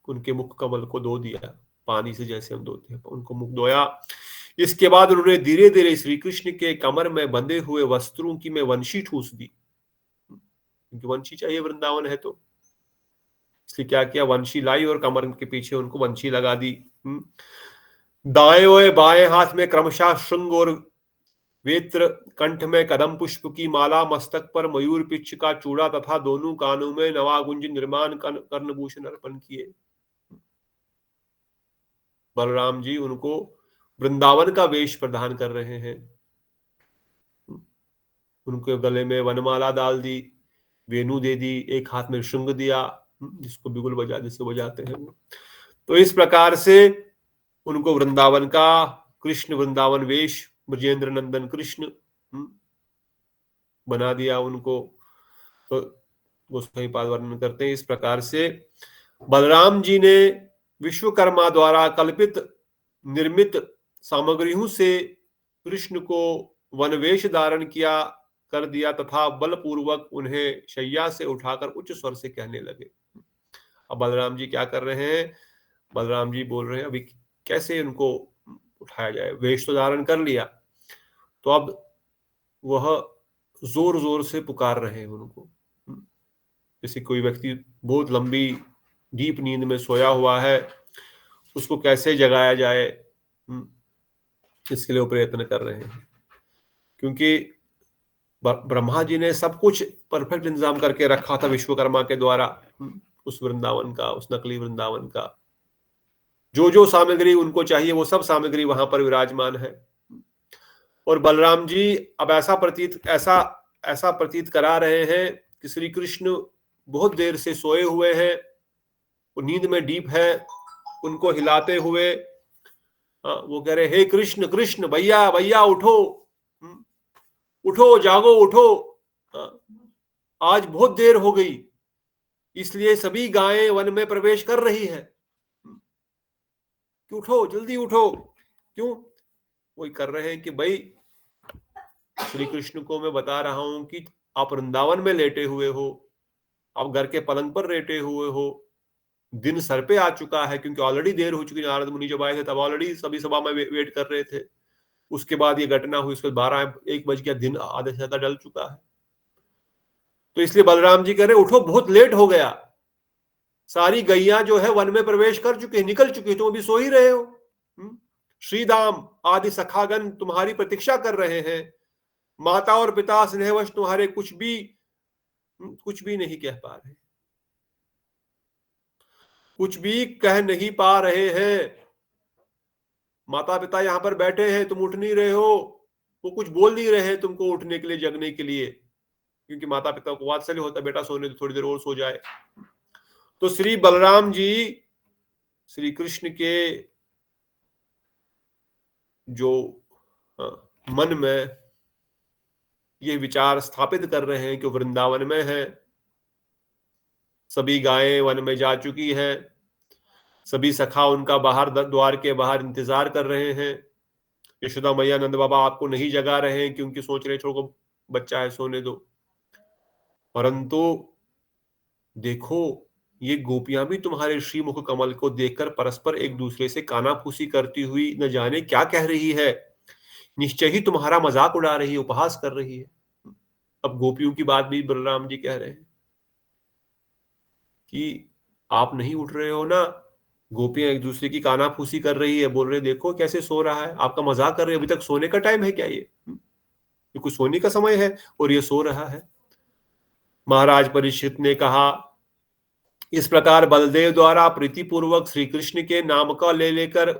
Speaker 1: उनके मुख कमल को धो दिया पानी से, जैसे हम धोते हैं, उनको मुख धोया। इसके बाद उन्होंने धीरे धीरे श्री कृष्ण के कमर में बंधे हुए वस्त्रों की में वंशी ठूस दी, क्योंकि वंशी चाहिए वृंदावन है तो, इसलिए क्या किया, वंशी लाई और कमर के पीछे उनको वंशी लगा दी। दाएं और बाएं हाथ में क्रमशः श्रृंग और वेत्र, कंठ में कदम पुष्प की माला, मस्तक पर मयूर पिच्छ का चूड़ा तथा दोनों कानों में नवागुंज निर्माण कर्णभूषण अर्पण किए। बलराम जी उनको वृंदावन का वेश प्रदान कर रहे हैं, उनके गले में वनमाला डाल दी, वेणु दे दी, एक हाथ में श्रृंग दिया, जिसको बिगुल बजा जिससे बजाते हैं वो। तो इस प्रकार से उनको वृंदावन का कृष्ण वृंदावन वेश ब्रजेंद्र नंदन कृष्ण बना दिया उनको। तो गोस्वामी पाद वर्णन करते हैं इस प्रकार से बलराम जी ने विश्वकर्मा द्वारा कल्पित निर्मित सामग्रियों से कृष्ण को वनवेश धारण किया कर दिया तथा बलपूर्वक उन्हें शैया से उठाकर उच्च स्वर से कहने लगे। अब बलराम जी क्या कर रहे हैं? बलराम जी बोल रहे हैं अभी कैसे उनको उठाया जाए। वेश तो धारण कर लिया, तो अब वह जोर जोर से पुकार रहे हैं उनको, जैसे कोई व्यक्ति बहुत लंबी डीप नींद में सोया हुआ है, उसको कैसे जगाया जाए, इसके लिए वो प्रयत्न कर रहे हैं। क्योंकि ब्रह्मा जी ने सब कुछ परफेक्ट इंतजाम करके रखा था विश्वकर्मा के द्वारा, उस वृंदावन का, उस नकली वृंदावन का जो जो सामग्री उनको चाहिए वो सब सामग्री वहां पर विराजमान है। और बलराम जी अब ऐसा प्रतीत करा रहे हैं कि श्री कृष्ण बहुत देर से सोए हुए हैं, वो नींद में डीप है, उनको हिलाते हुए वो कह रहे हे कृष्ण कृष्ण भैया भैया उठो, उठो जागो उठो, आज बहुत देर हो गई, इसलिए सभी गायें वन में प्रवेश कर रही है, कि उठो जल्दी उठो। क्यों? वही कर रहे हैं कि भाई श्री कृष्ण को मैं बता रहा हूं कि आप वृंदावन में लेटे हुए हो, आप घर के पलंग पर लेटे हुए हो, दिन सर पे आ चुका है, क्योंकि ऑलरेडी देर हो चुकी। नारद मुनि जब आए थे तब ऑलरेडी सभी सभा में वेट कर रहे थे। उसके बाद ये घटना हुई, उसके 12-1 बज गया, दिन आधे से ज्यादा डल चुका है। तो इसलिए बलराम जी कह रहे उठो, बहुत लेट हो गया, सारी गैया जो है वन में प्रवेश कर चुकी है, निकल चुकी है, तुम अभी सो ही रहे हो। श्रीधाम आदि सखागण तुम्हारी प्रतीक्षा कर रहे हैं, माता और पिता स्नेहवश तुम्हारे कुछ भी नहीं कह पा रहे, कुछ भी कह नहीं पा रहे हैं। माता पिता यहां पर बैठे हैं, तुम उठ नहीं रहे हो, वो कुछ बोल नहीं रहे हैं तुमको उठने के लिए, जगने के लिए, क्योंकि माता पिता को वात्सल्य होता, बेटा सोने दो, थोड़ी देर और सो जाए। तो श्री बलराम जी श्री कृष्ण के जो मन में ये विचार स्थापित कर रहे हैं कि वृंदावन में है, सभी गायें वन में जा चुकी हैं, सभी सखा उनका बाहर द्वार के बाहर इंतजार कर रहे हैं। यशोदा मैया नंद बाबा आपको नहीं जगा रहे हैं क्योंकि सोच रहे छोड़ो बच्चा है सोने दो, परंतु देखो ये गोपियां भी तुम्हारे श्रीमुख कमल को देखकर परस्पर एक दूसरे से कानाफूसी करती हुई न जाने क्या कह रही है, निश्चय ही तुम्हारा मजाक उड़ा रही है, उपहास कर रही है। अब गोपियों की बात भी बलराम जी कह रहे हैं कि आप नहीं उठ रहे हो ना, गोपियां एक दूसरे की कानाफूसी कर रही है, बोल रहे देखो कैसे सो रहा है, आपका मजाक कर रहे हैं, अभी तक सोने का टाइम है क्या? ये कुछ सोने का समय है और ये सो रहा है। महाराज परीक्षित ने कहा इस प्रकार बलदेव द्वारा प्रीतिपूर्वक श्री कृष्ण के नाम का ले लेकर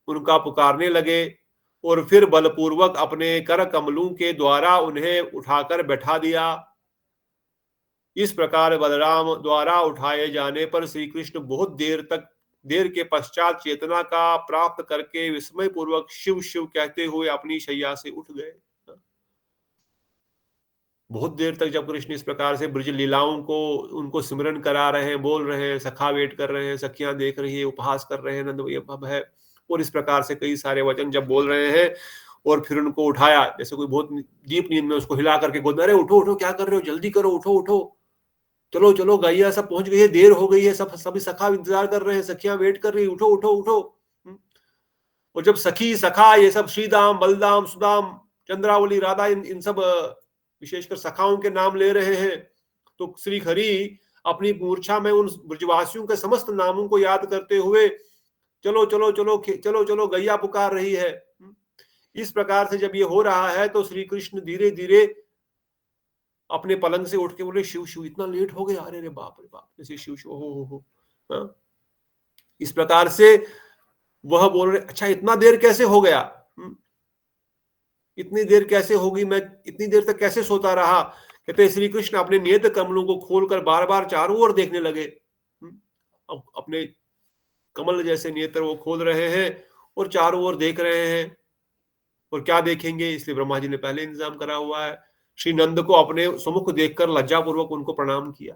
Speaker 1: उनका पुकारने लगे और फिर बलपूर्वक अपने कर कमलों के द्वारा उन्हें उठाकर बैठा दिया। इस प्रकार बलराम द्वारा उठाए जाने पर श्री कृष्ण बहुत देर के पश्चात चेतना का प्राप्त करके विस्मय पूर्वक शिव शिव कहते हुए अपनी शैया से उठ गए। बहुत देर तक जब कृष्ण इस प्रकार से ब्रज लीलाओं को उनको सिमरन करा रहे हैं, बोल रहे हैं, सखा वेट कर रहे हैं, सखियां देख रही है, उपहास कर रहे हैं, नंद अब है, और इस प्रकार से कई सारे वचन जब बोल रहे हैं और फिर उनको उठाया, जैसे कोई बहुत डीप नींद में उसको हिला करके गोद में, अरे उठो उठो क्या कर रहे हो, जल्दी करो, उठो उठो, चलो चलो गैया सब पहुंच गई है, देर हो गई है, सभी सखा इंतजार कर रहे हैं, सखियां वेट कर रही है, उठो उठो उठो। और जब सखी सखा ये सब श्रीदाम बलदाम सुदाम चंद्रावली राधा इन सब विशेषकर सखाओं के नाम ले रहे हैं, तो श्री हरि अपनी मूर्छा में उन ब्रजवासियों के समस्त नामों को याद करते हुए चलो चलो चलो चलो चलो गैया पुकार रही है। इस प्रकार से जब ये हो रहा है तो श्री कृष्ण धीरे धीरे अपने पलंग से उठ के बोले शिव शिव, इतना लेट हो गया, अरे बाप रे बाप, जैसे शिव शिव हो। इस प्रकार से वह बोल रहे अच्छा इतना देर कैसे हो गया, इतनी देर कैसे होगी, मैं इतनी देर तक कैसे सोता रहा। कहते श्री कृष्ण अपने नेत्र कमलों को खोलकर बार बार चारों ओर देखने लगे। अब अपने कमल जैसे नेत्र वो खोल रहे हैं और चारों ओर देख रहे हैं, और क्या देखेंगे, इसलिए ब्रह्मा जी ने पहले इंतजाम करा हुआ है। श्री नंद को अपने सम्मुख देखकर लज्जापूर्वक उनको प्रणाम किया।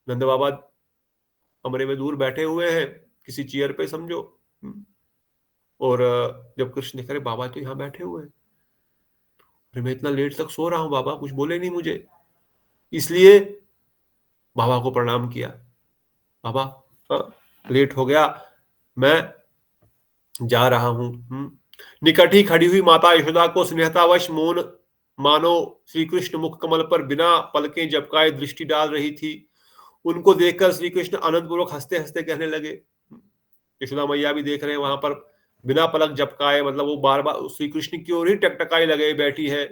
Speaker 1: नंद बाबा कमरे में दूर बैठे हुए हैं, किसी चेयर पे समझो। और जब कृष्ण ने कहे बाबा तो यहाँ बैठे हुए हैं, मैं इतना लेट तक सो रहा हूं, बाबा कुछ बोले नहीं मुझे, इसलिए बाबा को प्रणाम किया। बाबा लेट हो गया, मैं जा रहा हूं। निकट ही खड़ी हुई माता यशोदा को स्नेहतावश मौन मानो श्री कृष्ण मुख कमल पर बिना पलकें झपकाए दृष्टि डाल रही थी। उनको देखकर श्री कृष्ण आनंद पूर्वक हंसते हंसते कहने लगे। यशोदा मैया भी देख रहे हैं वहां पर, बिना पलक झपकाए, मतलब वो बार बार श्री कृष्ण की ओर ही टकटकाई लगे बैठी है।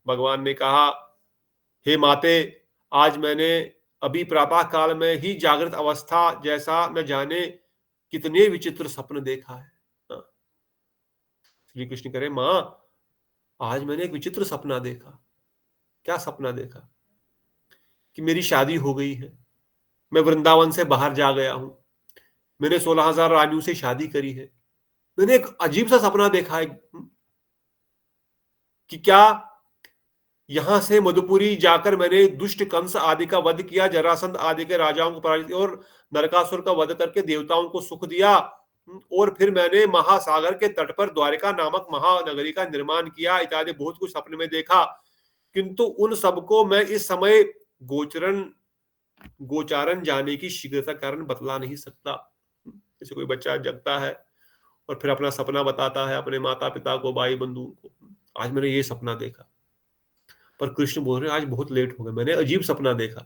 Speaker 1: भगवान ने कहा, हे माते, आज मैंने अभी प्रातः काल में ही जागृत अवस्था जैसा न जाने कितने विचित्र सपन देखा है। श्री कृष्ण कह रहे, मां आज मैंने एक विचित्र सपना देखा। क्या सपना देखा? कि मेरी शादी हो गई है, मैं वृंदावन से बाहर जा गया हूं, मैंने 16,000 रानियों से शादी करी है। मैंने एक अजीब सा सपना देखा है कि क्या यहां से मधुपुरी जाकर मैंने दुष्ट कंस आदि का वध किया, जरासंध आदि के राजाओं को पराजित और नरकासुर का वध करके देवताओं को सुख दिया, और फिर मैंने महासागर के तट पर द्वारिका नामक महानगरी का निर्माण किया इत्यादि बहुत कुछ सपने में देखा। किंतु उन सबको मैं इस समय गोचारण जाने की शीघ्रता कारण बतला नहीं सकता। जैसे कोई बच्चा जगता है और फिर अपना सपना बताता है अपने माता पिता को, भाई बंधु को, आज मैंने ये सपना देखा। पर कृष्ण बोल रहे आज बहुत लेट हो गया, मैंने अजीब सपना देखा।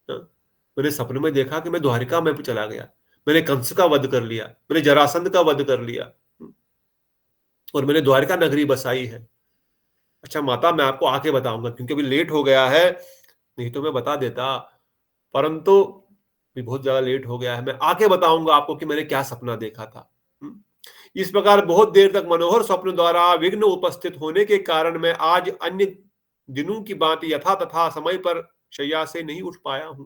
Speaker 1: मैंने सपने में देखा कि मैं द्वारिका में चला गया, मैंने कंस का वध कर लिया, मैंने जरासंध का वध कर लिया, और मैंने द्वारिका नगरी बसाई है। अच्छा माता, मैं आपको आके बताऊंगा, क्योंकि अभी लेट हो गया है, नहीं तो मैं बता देता, परंतु भी बहुत ज्यादा लेट हो गया है, मैं आके बताऊंगा आपको कि मैंने क्या सपना देखा था। इस प्रकार बहुत देर तक मनोहर स्वप्न द्वारा विघ्न उपस्थित होने के कारण मैं आज अन्य दिनों की बात यथा तथा समय पर शैया से नहीं उठ पाया हूं,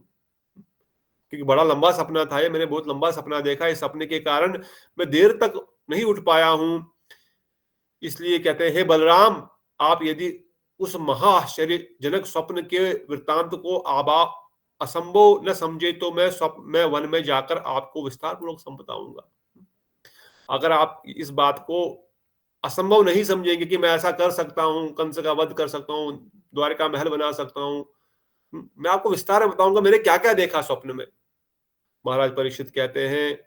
Speaker 1: क्योंकि बड़ा लंबा सपना था ये, मैंने बहुत लंबा सपना देखा, इस सपने के कारण मैं देर तक नहीं उठ पाया हूं। इसलिए कहते हैं, हे बलराम, आप यदि उस महाआश्चर्यजनक स्वप्न के वृत्तांत को आबा असंभव न समझे तो मैं वन में जाकर आपको विस्तार पूर्वक बताऊंगा। अगर आप इस बात को असंभव नहीं समझेंगे कि मैं ऐसा कर सकता हूं, कंस का वध कर सकता हूं, द्वारिका महल बना सकता हूं, मैं आपको विस्तार में बताऊंगा मैंने क्या क्या देखा स्वप्न में। महाराज परीक्षित कहते हैं,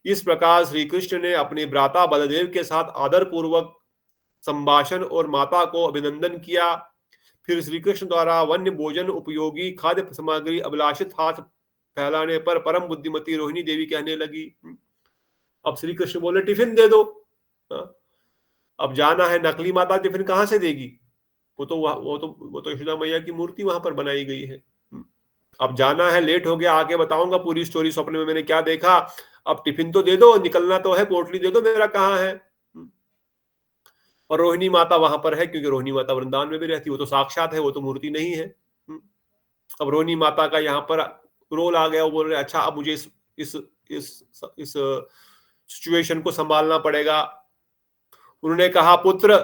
Speaker 1: इस प्रकार श्री कृष्ण ने अपने भ्राता बलदेव के साथ आदर पूर्वक संभाषण और माता को अभिनंदन किया। फिर श्री कृष्ण द्वारा वन्य भोजन उपयोगी खाद्य सामग्री अभिलाषित हाथ फैलाने पर परम बुद्धिमती रोहिणी देवी कहने लगी। अब श्री कृष्ण बोले टिफिन दे दो। अब जाना है, नकली माता टिफिन कहां से देगी? वो तो यशोदा मैया की मूर्ति वहां पर बनाई गई है। अब जाना है, लेट हो गया, आगे बताऊंगा पूरी स्टोरी स्वप्न में मैंने क्या देखा। अब टिफिन तो दे दो, निकलना तो है, पोटली दे दो, मेरा कहाँ है। और रोहिणी माता वहां पर है, क्योंकि रोहिणी माता वृंदावन में भी रहती, वो तो साक्षात है, वो तो मूर्ति नहीं है। अब रोहिणी माता का यहाँ पर रोल आ गया, वो बोल रहे अच्छा अब मुझे इस सिचुएशन को संभालना पड़ेगा। उन्होंने कहा, पुत्र,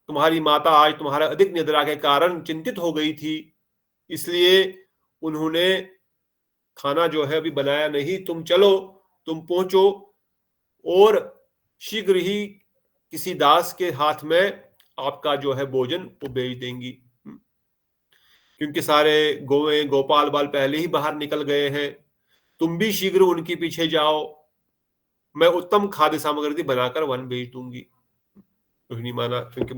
Speaker 1: तुम्हारी माता आज तुम्हारा अधिक निद्रा के कारण चिंतित हो गई थी, इसलिए उन्होंने खाना जो है अभी बनाया नहीं। तुम चलो, तुम पहुंचो और शीघ्र ही किसी दास के हाथ में आपका जो है भोजन वो भेज देंगी, क्योंकि सारे गोवे गोपाल बाल पहले ही बाहर निकल गए हैं। तुम भी शीघ्र उनके पीछे जाओ, मैं उत्तम खाद्य सामग्री बनाकर वन भेज दूंगी। रोहिणी माना, क्योंकि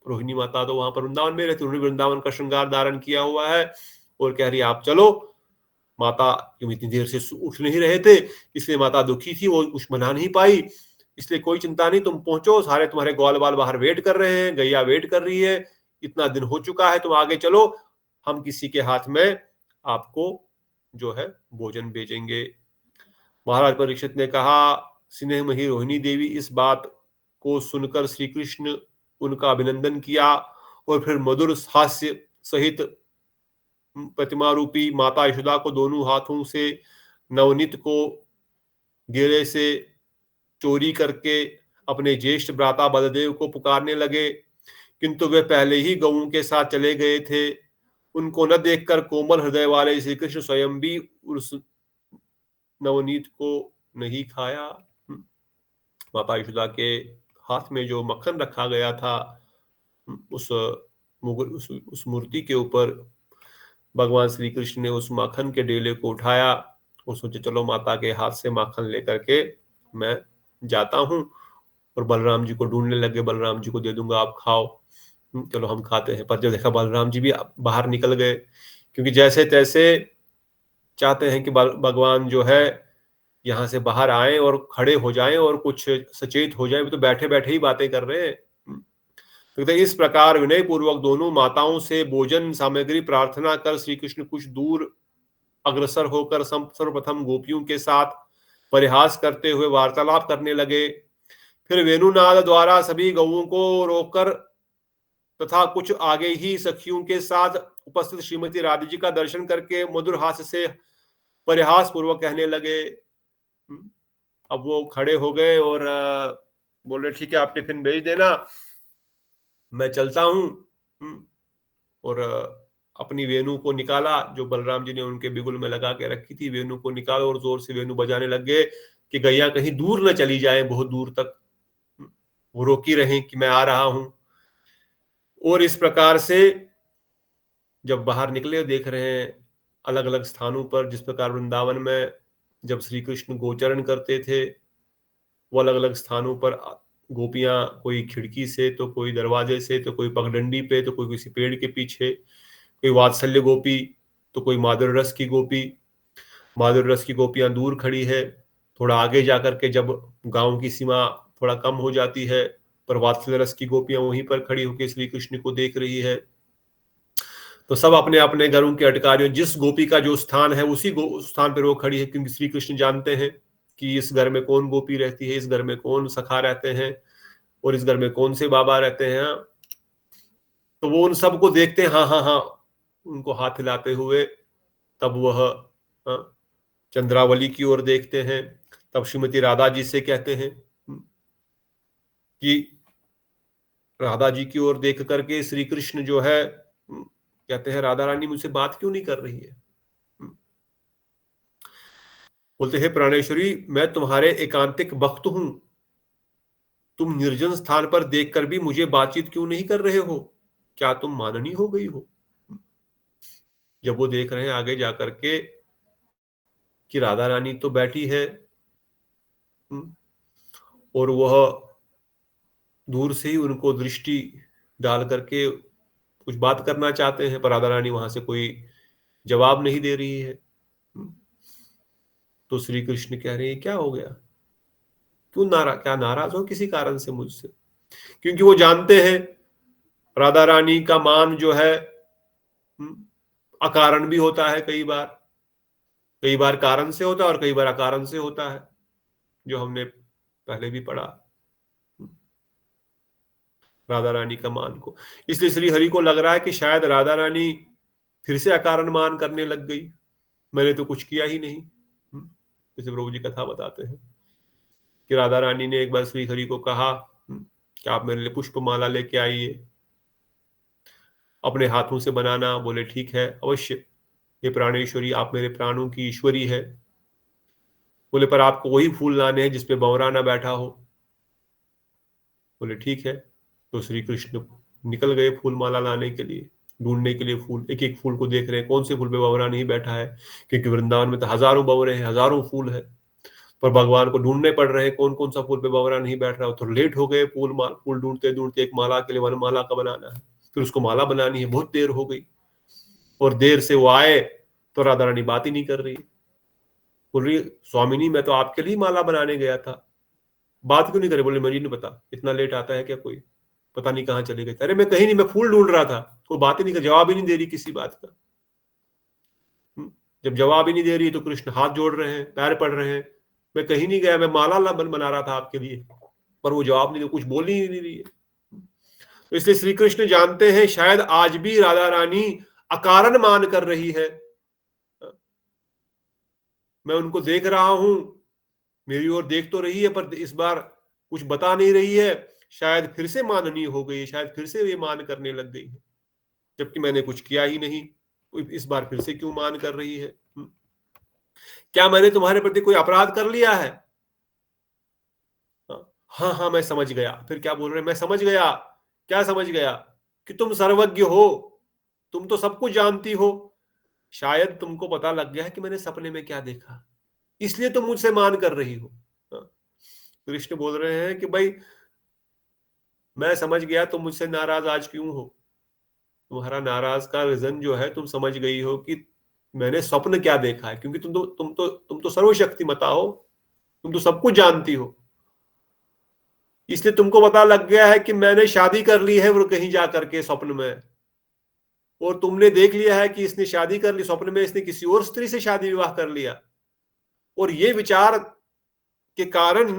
Speaker 1: रोहिणी माता तो वहां पर वृंदावन में रहती, उन्होंने वृंदावन का श्रृंगार धारण किया हुआ है, और कह रही आप चलो। माता इतनी देर से उठ नहीं रहे थे, इसलिए माता दुखी थी, वो कुछ बना नहीं पाई। इसलिए कोई चिंता नहीं, तुम पहुंचो, सारे तुम्हारे ग्वाल बाल बाहर वेट कर रहे हैं, गैया वेट कर रही है, इतना दिन हो चुका है, तुम आगे चलो, हम किसी के हाथ में आपको जो है भोजन भेजेंगे। महाराज परीक्षित ने कहा, स्नेहमयी रोहिणी देवी इस बात को सुनकर श्री कृष्ण उनका अभिनंदन किया, और फिर मधुर हास्य सहित प्रतिमा रूपी माता यशोदा को दोनों हाथों से नवनीत को घेरे से चोरी करके अपने ज्येष्ठ भ्राता बलदेव को पुकारने लगे, किंतु वे पहले ही गऊओं के साथ चले गए थे। उनको न देखकर कोमल हृदय वाले श्री कृष्ण स्वयं भी उस नवनीत को नहीं खाया। माता यशोदा के हाथ में जो मक्खन रखा गया था, उस मूर्ति के ऊपर भगवान श्री कृष्ण ने उस माखन के डेले को उठाया और सोचे चलो माता के हाथ से माखन लेकर के मैं जाता हूं, और बलराम जी को ढूंढने लगे, बलराम जी को दे दूंगा आप खाओ। चलो हम खाते हैं। पर जब देखा बलराम जी भी बाहर निकल गए, क्योंकि जैसे तैसे चाहते हैं कि भगवान जो है यहाँ से बाहर आए और खड़े हो जाएं और कुछ सचेत हो जाएं, तो बैठे बैठे ही बातें कर रहे हैं। तो इस प्रकार विनय पूर्वक दोनों माताओं से भोजन सामग्री प्रार्थना कर श्री कृष्ण कुछ दूर अग्रसर होकर सर्वप्रथम गोपियों के साथ परिहास करते हुए वार्तालाप करने लगे। फिर वेणुनाद द्वारा सभी गौओं को रोककर तथा कुछ आगे ही सखियों के साथ उपस्थित श्रीमती राधा जी का दर्शन करके मधुर हास्य से परिहास पूर्वक कहने लगे। अब वो खड़े हो गए और बोले ठीक है आप टिफिन भेज देना, मैं चलता हूं। और अपनी वेणु को निकाला जो बलराम जी ने उनके बिगुल में लगा के रखी थी, वेणु को निकाला और जोर से वेणु बजाने लग गए कि गैया कहीं दूर न चली जाए, बहुत दूर तक वो रोकी रहे कि मैं आ रहा हूं। और इस प्रकार से जब बाहर निकले देख रहे हैं अलग अलग स्थानों पर, जिस प्रकार वृंदावन में जब श्री कृष्ण गोचरण करते थे, वो अलग अलग स्थानों पर गोपियां कोई खिड़की से, तो कोई दरवाजे से, तो कोई पगडंडी पे, तो कोई किसी पेड़ के पीछे, कोई वात्सल्य गोपी, तो कोई माधुर्य रस की गोपी। माधुर्य रस की गोपियां दूर खड़ी है, थोड़ा आगे जाकर के जब गांव की सीमा थोड़ा कम हो जाती है, पर वात्सल्य रस की गोपियां वहीं पर खड़ी होकर श्री कृष्ण को देख रही है। तो सब अपने अपने घरों के अटकारियों, जिस गोपी का जो स्थान है उसी स्थान पर वो खड़ी है, क्योंकि श्री कृष्ण जानते हैं कि इस घर में कौन गोपी रहती है, इस घर में कौन सखा रहते हैं, और इस घर में कौन से बाबा रहते हैं। तो वो उन सबको देखते हैं, हाँ हाँ हाँ, उनको हाथ हिलाते हुए। तब वह चंद्रावली की ओर देखते हैं। तब श्रीमती राधा जी से कहते हैं कि राधा जी की ओर देख करके श्री कृष्ण जो है कहते हैं राधा रानी मुझसे बात क्यों नहीं कर रही है। बोलते हैं प्राणेश्वरी मैं तुम्हारे एकांतिक भक्त हूं, तुम निर्जन स्थान पर देखकर भी मुझे बातचीत क्यों नहीं कर रहे हो, क्या तुम माननी हो गई हो। जब वो देख रहे हैं आगे जाकर के कि राधा रानी तो बैठी है और वह दूर से ही उनको दृष्टि डाल करके कुछ बात करना चाहते हैं, पर राधा रानी वहां से कोई जवाब नहीं दे रही है। तो श्री कृष्ण कह रहे हैं क्या हो गया, क्यों क्या नाराज हो किसी कारण से मुझसे। क्योंकि वो जानते हैं राधा रानी का मान जो है अकारण भी होता है, कई बार कारण से होता है और कई बार अकारण से होता है, जो हमने पहले भी पढ़ा राधा रानी का मान को। इसलिए श्री हरि को लग रहा है कि शायद राधा रानी फिर से अकारण मान करने लग गई, मैंने तो कुछ किया ही नहीं। जैसे प्रभु जी कथा बताते हैं कि राधा रानी ने एक बार श्री हरि को कहा कि आप मेरे लिए पुष्पमाला लेके आइए, अपने हाथों से बनाना। बोले ठीक है अवश्य, ये प्राणेश्वरी आप मेरे प्राणों की ईश्वरी है। बोले पर आपको वही फूल लाने हैं जिसपे बौरा ना बैठा हो। बोले ठीक है। तो श्री कृष्ण निकल गए फूल माला लाने के लिए, ढूंढने के लिए फूल, एक एक फूल को देख रहे हैं कौन से फूल पे बौरा नहीं बैठा है, क्योंकि वृंदावन में तो हजारों बौरे हैं, हजारों फूल है, पर भगवान को ढूंढने पड़ रहे हैं कौन कौन सा फूल पे बौरा नहीं बैठ रहा हो। तो लेट हो गए, फूल ढूंढते ढूंढते एक माला के लिए वनमाला का बनाना है, फिर उसको माला बनानी है, बहुत देर हो गई। और देर से वो आए तो राधा रानी बात ही नहीं कर रही, बोल रही स्वामिनी मैं तो आपके लिए माला बनाने गया था, बात क्यों नहीं करे। बोले मुझे नहीं पता, इतना लेट आता है क्या कोई, पता नहीं कहाँ चले गए। अरे मैं कहीं नहीं, मैं फूल ढूंढ रहा था। वो बात ही नहीं कर, जवाब ही नहीं दे रही किसी बात का। जब जवाब ही नहीं दे रही तो कृष्ण हाथ जोड़ रहे हैं, पैर पड़ रहे हैं, मैं कहीं नहीं गया, मैं माला बना रहा था आपके लिए, पर वो जवाब नहीं, कुछ बोल ही नहीं रही है। तो इसलिए श्री कृष्ण जानते हैं शायद आज भी राधा रानी अकारण मान कर रही है। मैं उनको देख रहा हूं मेरी ओर देख तो रही है पर इस बार कुछ बता नहीं रही है, शायद फिर से माननीय हो गई, शायद फिर से ये मान करने लग गई है, जबकि मैंने कुछ किया ही नहीं, इस बार फिर से क्यों मान कर रही है? क्या मैंने तुम्हारे प्रति कोई अपराध कर लिया है? हाँ हाँ मैं समझ गया। फिर क्या बोल रहे हैं? मैं समझ गया। क्या समझ गया? कि तुम सर्वज्ञ हो, तुम तो सब कुछ जानती हो। शायद तुमको पता लग गया है कि मैंने सपने में क्या देखा, इसलिए तुम मुझसे मान कर रही हो। कृष्ण बोल रहे हैं कि भाई मैं समझ गया तुम मुझसे नाराज आज क्यों हो। तुम्हारा नाराज का रीजन जो है, तुम समझ गई हो कि मैंने स्वप्न क्या देखा है, क्योंकि तुम तो सर्वशक्तिमता हो, तुम तो सब कुछ जानती हो, इसलिए तुमको पता लग गया है कि मैंने शादी कर ली है वो कहीं जा करके स्वप्न में, और तुमने देख लिया है कि इसने शादी कर ली, स्वप्न में इसने किसी और स्त्री से शादी विवाह कर लिया, और ये विचार के कारण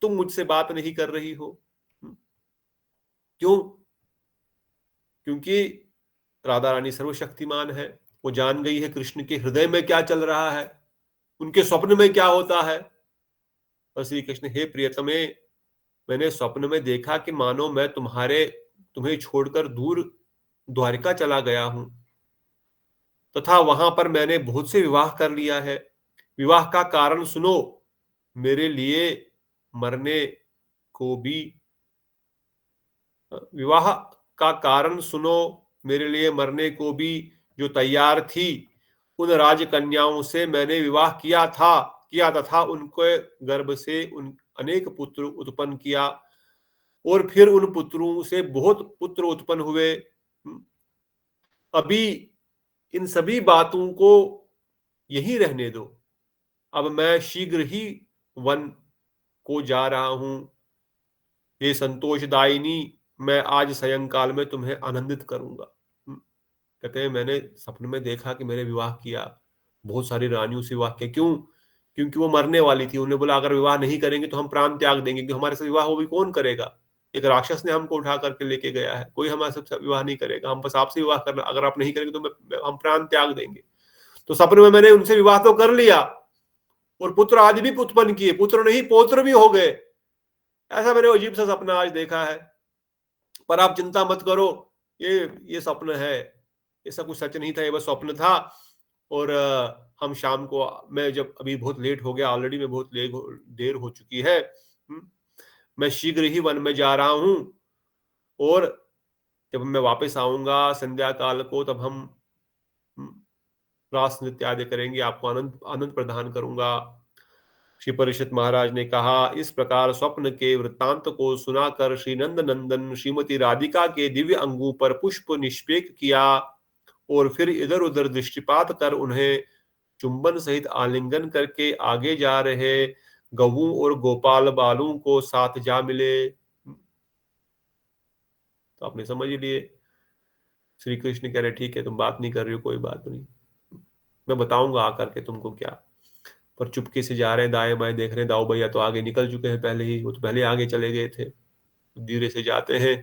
Speaker 1: तुम मुझसे बात नहीं कर रही हो। क्यों? क्योंकि राधा रानी सर्वशक्तिमान है, वो जान गई है कृष्ण के हृदय में क्या चल रहा है, उनके स्वप्न में क्या होता है। और श्री कृष्ण, हे प्रियतमे, मैंने स्वप्न में देखा कि मानो मैं तुम्हें छोड़कर दूर द्वारिका चला गया हूं, तथा वहां पर मैंने बहुत से विवाह कर लिया है। विवाह का कारण सुनो, मेरे लिए मरने को भी विवाह का कारण सुनो, मेरे लिए मरने को भी जो तैयार थी, उन राजकन्याओं से मैंने विवाह किया तथा उनके गर्भ से उन अनेक पुत्र उत्पन्न किया, और फिर उन पुत्रों से बहुत पुत्र उत्पन्न हुए। अभी इन सभी बातों को यहीं रहने दो, अब मैं शीघ्र ही वन को जा रहा हूं। ये संतोषदायिनी, मैं आज सायंकाल में तुम्हें आनंदित करूंगा। कहते हैं मैंने सपने में देखा कि मैंने विवाह किया, बहुत सारी रानियों से विवाह किया। क्यों? क्योंकि वो मरने वाली थी। उन्होंने बोला अगर विवाह नहीं करेंगे तो हम प्राण त्याग देंगे, क्योंकि हमारे साथ विवाह वो भी कौन करेगा? एक राक्षस ने हमको उठा करके लेके गया है, कोई हमारे साथ विवाह नहीं करेगा, हम बस आपसे विवाह करना, अगर आप नहीं करेंगे तो हम प्राण त्याग देंगे। तो सपने में मैंने उनसे विवाह तो कर लिया, और पुत्र आदि भी उत्पन्न किए, पुत्र नहीं पौत्र भी हो गए। ऐसा मैंने अजीब सा सपना आज देखा है, पर आप चिंता मत करो, ये स्वप्न है, ऐसा कुछ सच नहीं था, ये बस स्वप्न था। और हम शाम को, मैं जब अभी बहुत लेट हो गया ऑलरेडी, मैं बहुत देर हो चुकी है, मैं शीघ्र ही वन में जा रहा हूं, और जब मैं वापस आऊंगा संध्या काल को, तब हम रास नृत्य आदि करेंगे, आपको आनंद प्रदान करूंगा। श्री परीक्षित महाराज ने कहा, इस प्रकार स्वप्न के वृत्तांत को सुनाकर श्री नंद नंदन श्रीमती राधिका के दिव्य अंगों पर पुष्प निष्पेक किया, और फिर इधर उधर दृष्टिपात कर उन्हें चुंबन सहित आलिंगन करके आगे जा रहे गऊ और गोपाल बालों को साथ जा मिले। तो आपने समझ लिए, श्री कृष्ण कह रहे ठीक है तुम बात नहीं कर रही हो, कोई बात नहीं, मैं बताऊंगा आकर के तुमको क्या। पर चुपके से जा रहे हैं, दाएं बाएं देख रहे हैं, दाऊ भैया तो आगे निकल चुके हैं पहले ही, वो तो पहले आगे चले गए थे। धीरे से जाते हैं,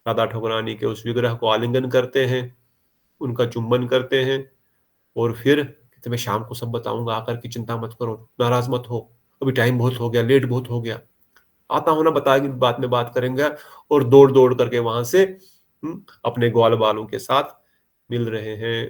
Speaker 1: राधा ठाकुरानी के उस विग्रह को आलिंगन करते हैं, उनका चुंबन करते हैं, और फिर कहते मैं शाम को सब बताऊंगा आकर के, चिंता मत करो, नाराज मत हो, अभी टाइम बहुत हो गया, लेट बहुत हो गया, आता हूं ना, बताएंगे, बाद में बात करेंगे। और दौड़ दौड़ करके वहां से अपने ग्वाल बालों के साथ मिल रहे हैं।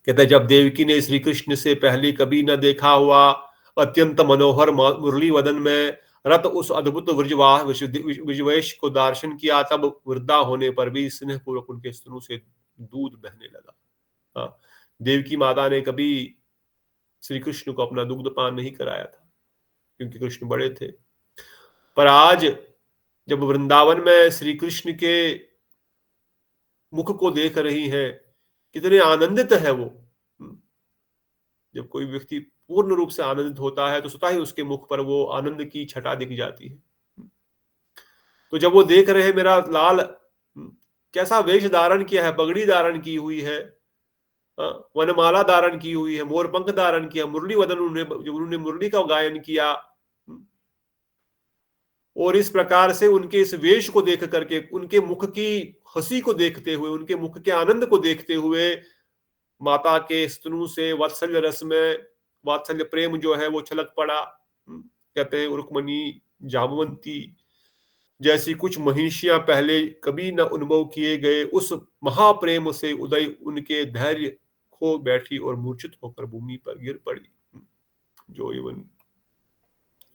Speaker 1: कहते हैं जब देवकी ने श्री कृष्ण से पहले कभी न देखा हुआ अत्यंत मनोहर मुरली वदन में रत उस अद्भुत विजवेश को दर्शन किया, तब वृद्धा होने पर भी स्नेह पूर्वक उनके स्तनों से दूध बहने लगा। देवकी माता ने कभी श्री कृष्ण को अपना दुग्ध पान नहीं कराया था, क्योंकि कृष्ण बड़े थे। पर आज जब वृंदावन में श्री कृष्ण के मुख को देख रही है, कितने आनंदित है वो। जब कोई व्यक्ति पूर्ण रूप से आनंदित होता है तो स्वतः ही उसके मुख पर वो आनंद की छटा दिख जाती है। तो जब वो देख रहे हैं मेरा लाल कैसा वेश धारण किया है, पगड़ी धारण की हुई है, वनमाला धारण की हुई है, मोर पंख धारण किया, मुरली वदन उन्होंने मुरली का गायन किया, और इस प्रकार से उनके इस वेश को देख करके, उनके मुख की हंसी को देखते हुए, उनके मुख के आनंद को देखते हुए माता के स्तनों से वात्सल्य रस में वात्सल्य प्रेम जो है वो छलक पड़ा। कहते हैं रुक्मणी, जामवंती जैसी कुछ महिषियां पहले कभी न अनुभव किए गए उस महाप्रेम से उदय उनके धैर्य खो बैठी और मूर्छित होकर भूमि पर गिर पड़ी। जो इवन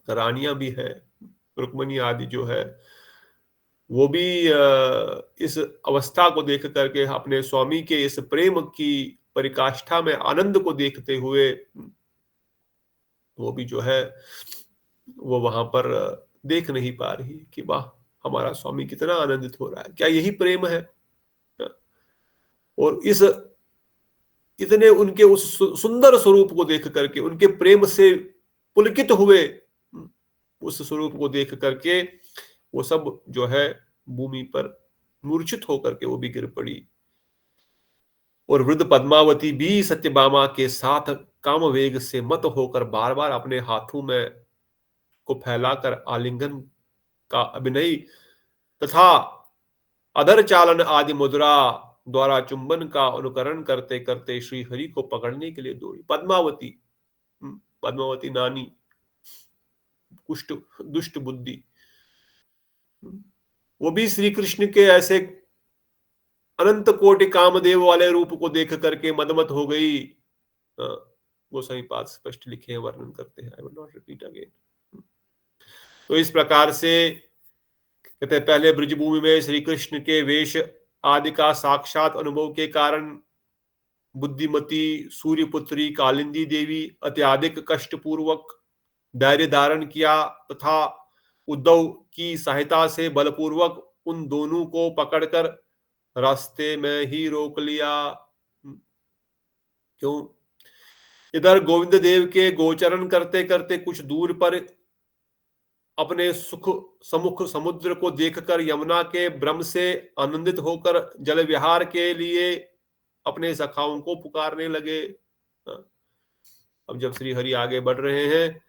Speaker 1: रानियां भी है, रुक्मणी आदि जो है, वो भी इस अवस्था को देख करके अपने स्वामी के इस प्रेम की परिकाष्ठा में आनंद को देखते हुए वो भी जो है वो वहां पर देख नहीं पा रही कि वाह हमारा स्वामी कितना आनंदित हो रहा है, क्या यही प्रेम है। और इस इतने उनके उस सुंदर स्वरूप को देख करके, उनके प्रेम से पुलकित हुए उस स्वरूप को देख करके वो सब जो है भूमि पर मूर्छित होकर के वो भी गिर पड़ी। और वृद्ध पद्मावती भी सत्यभामा के साथ काम वेग से मत होकर बार बार अपने हाथों में को फैलाकर आलिंगन का अभिनय तथा अधर चालन आदि मुद्रा द्वारा चुंबन का अनुकरण करते करते श्री हरि को पकड़ने के लिए दौड़ी। पद्मावती, पद्मावती नानी, कुष्ट दुष्ट बुद्धि, वो भी श्री कृष्ण के ऐसे अनंत कोटि कामदेव वाले रूप को देख करके मदमत हो गई। गोसाई पाद स्पष्ट लिखे हैं, वर्णन करते हैं, I will not repeat again. तो इस प्रकार से कहते हैं पहले ब्रजभूमि में श्री कृष्ण के वेश आदि का साक्षात अनुभव के कारण बुद्धिमती सूर्यपुत्री कालिंदी देवी अत्याधिक कष्ट पूर्वक धैर्य धारण किया तथा उद्धव की सहायता से बलपूर्वक उन दोनों को पकड़कर रास्ते में ही रोक लिया। क्यों? इधर गोविंद देव के गोचरण करते करते कुछ दूर पर अपने सुख समुख समुद्र को देखकर यमुना के ब्रह्म से आनंदित होकर जल विहार के लिए अपने सखाओं को पुकारने लगे। अब जब श्री हरि आगे बढ़ रहे हैं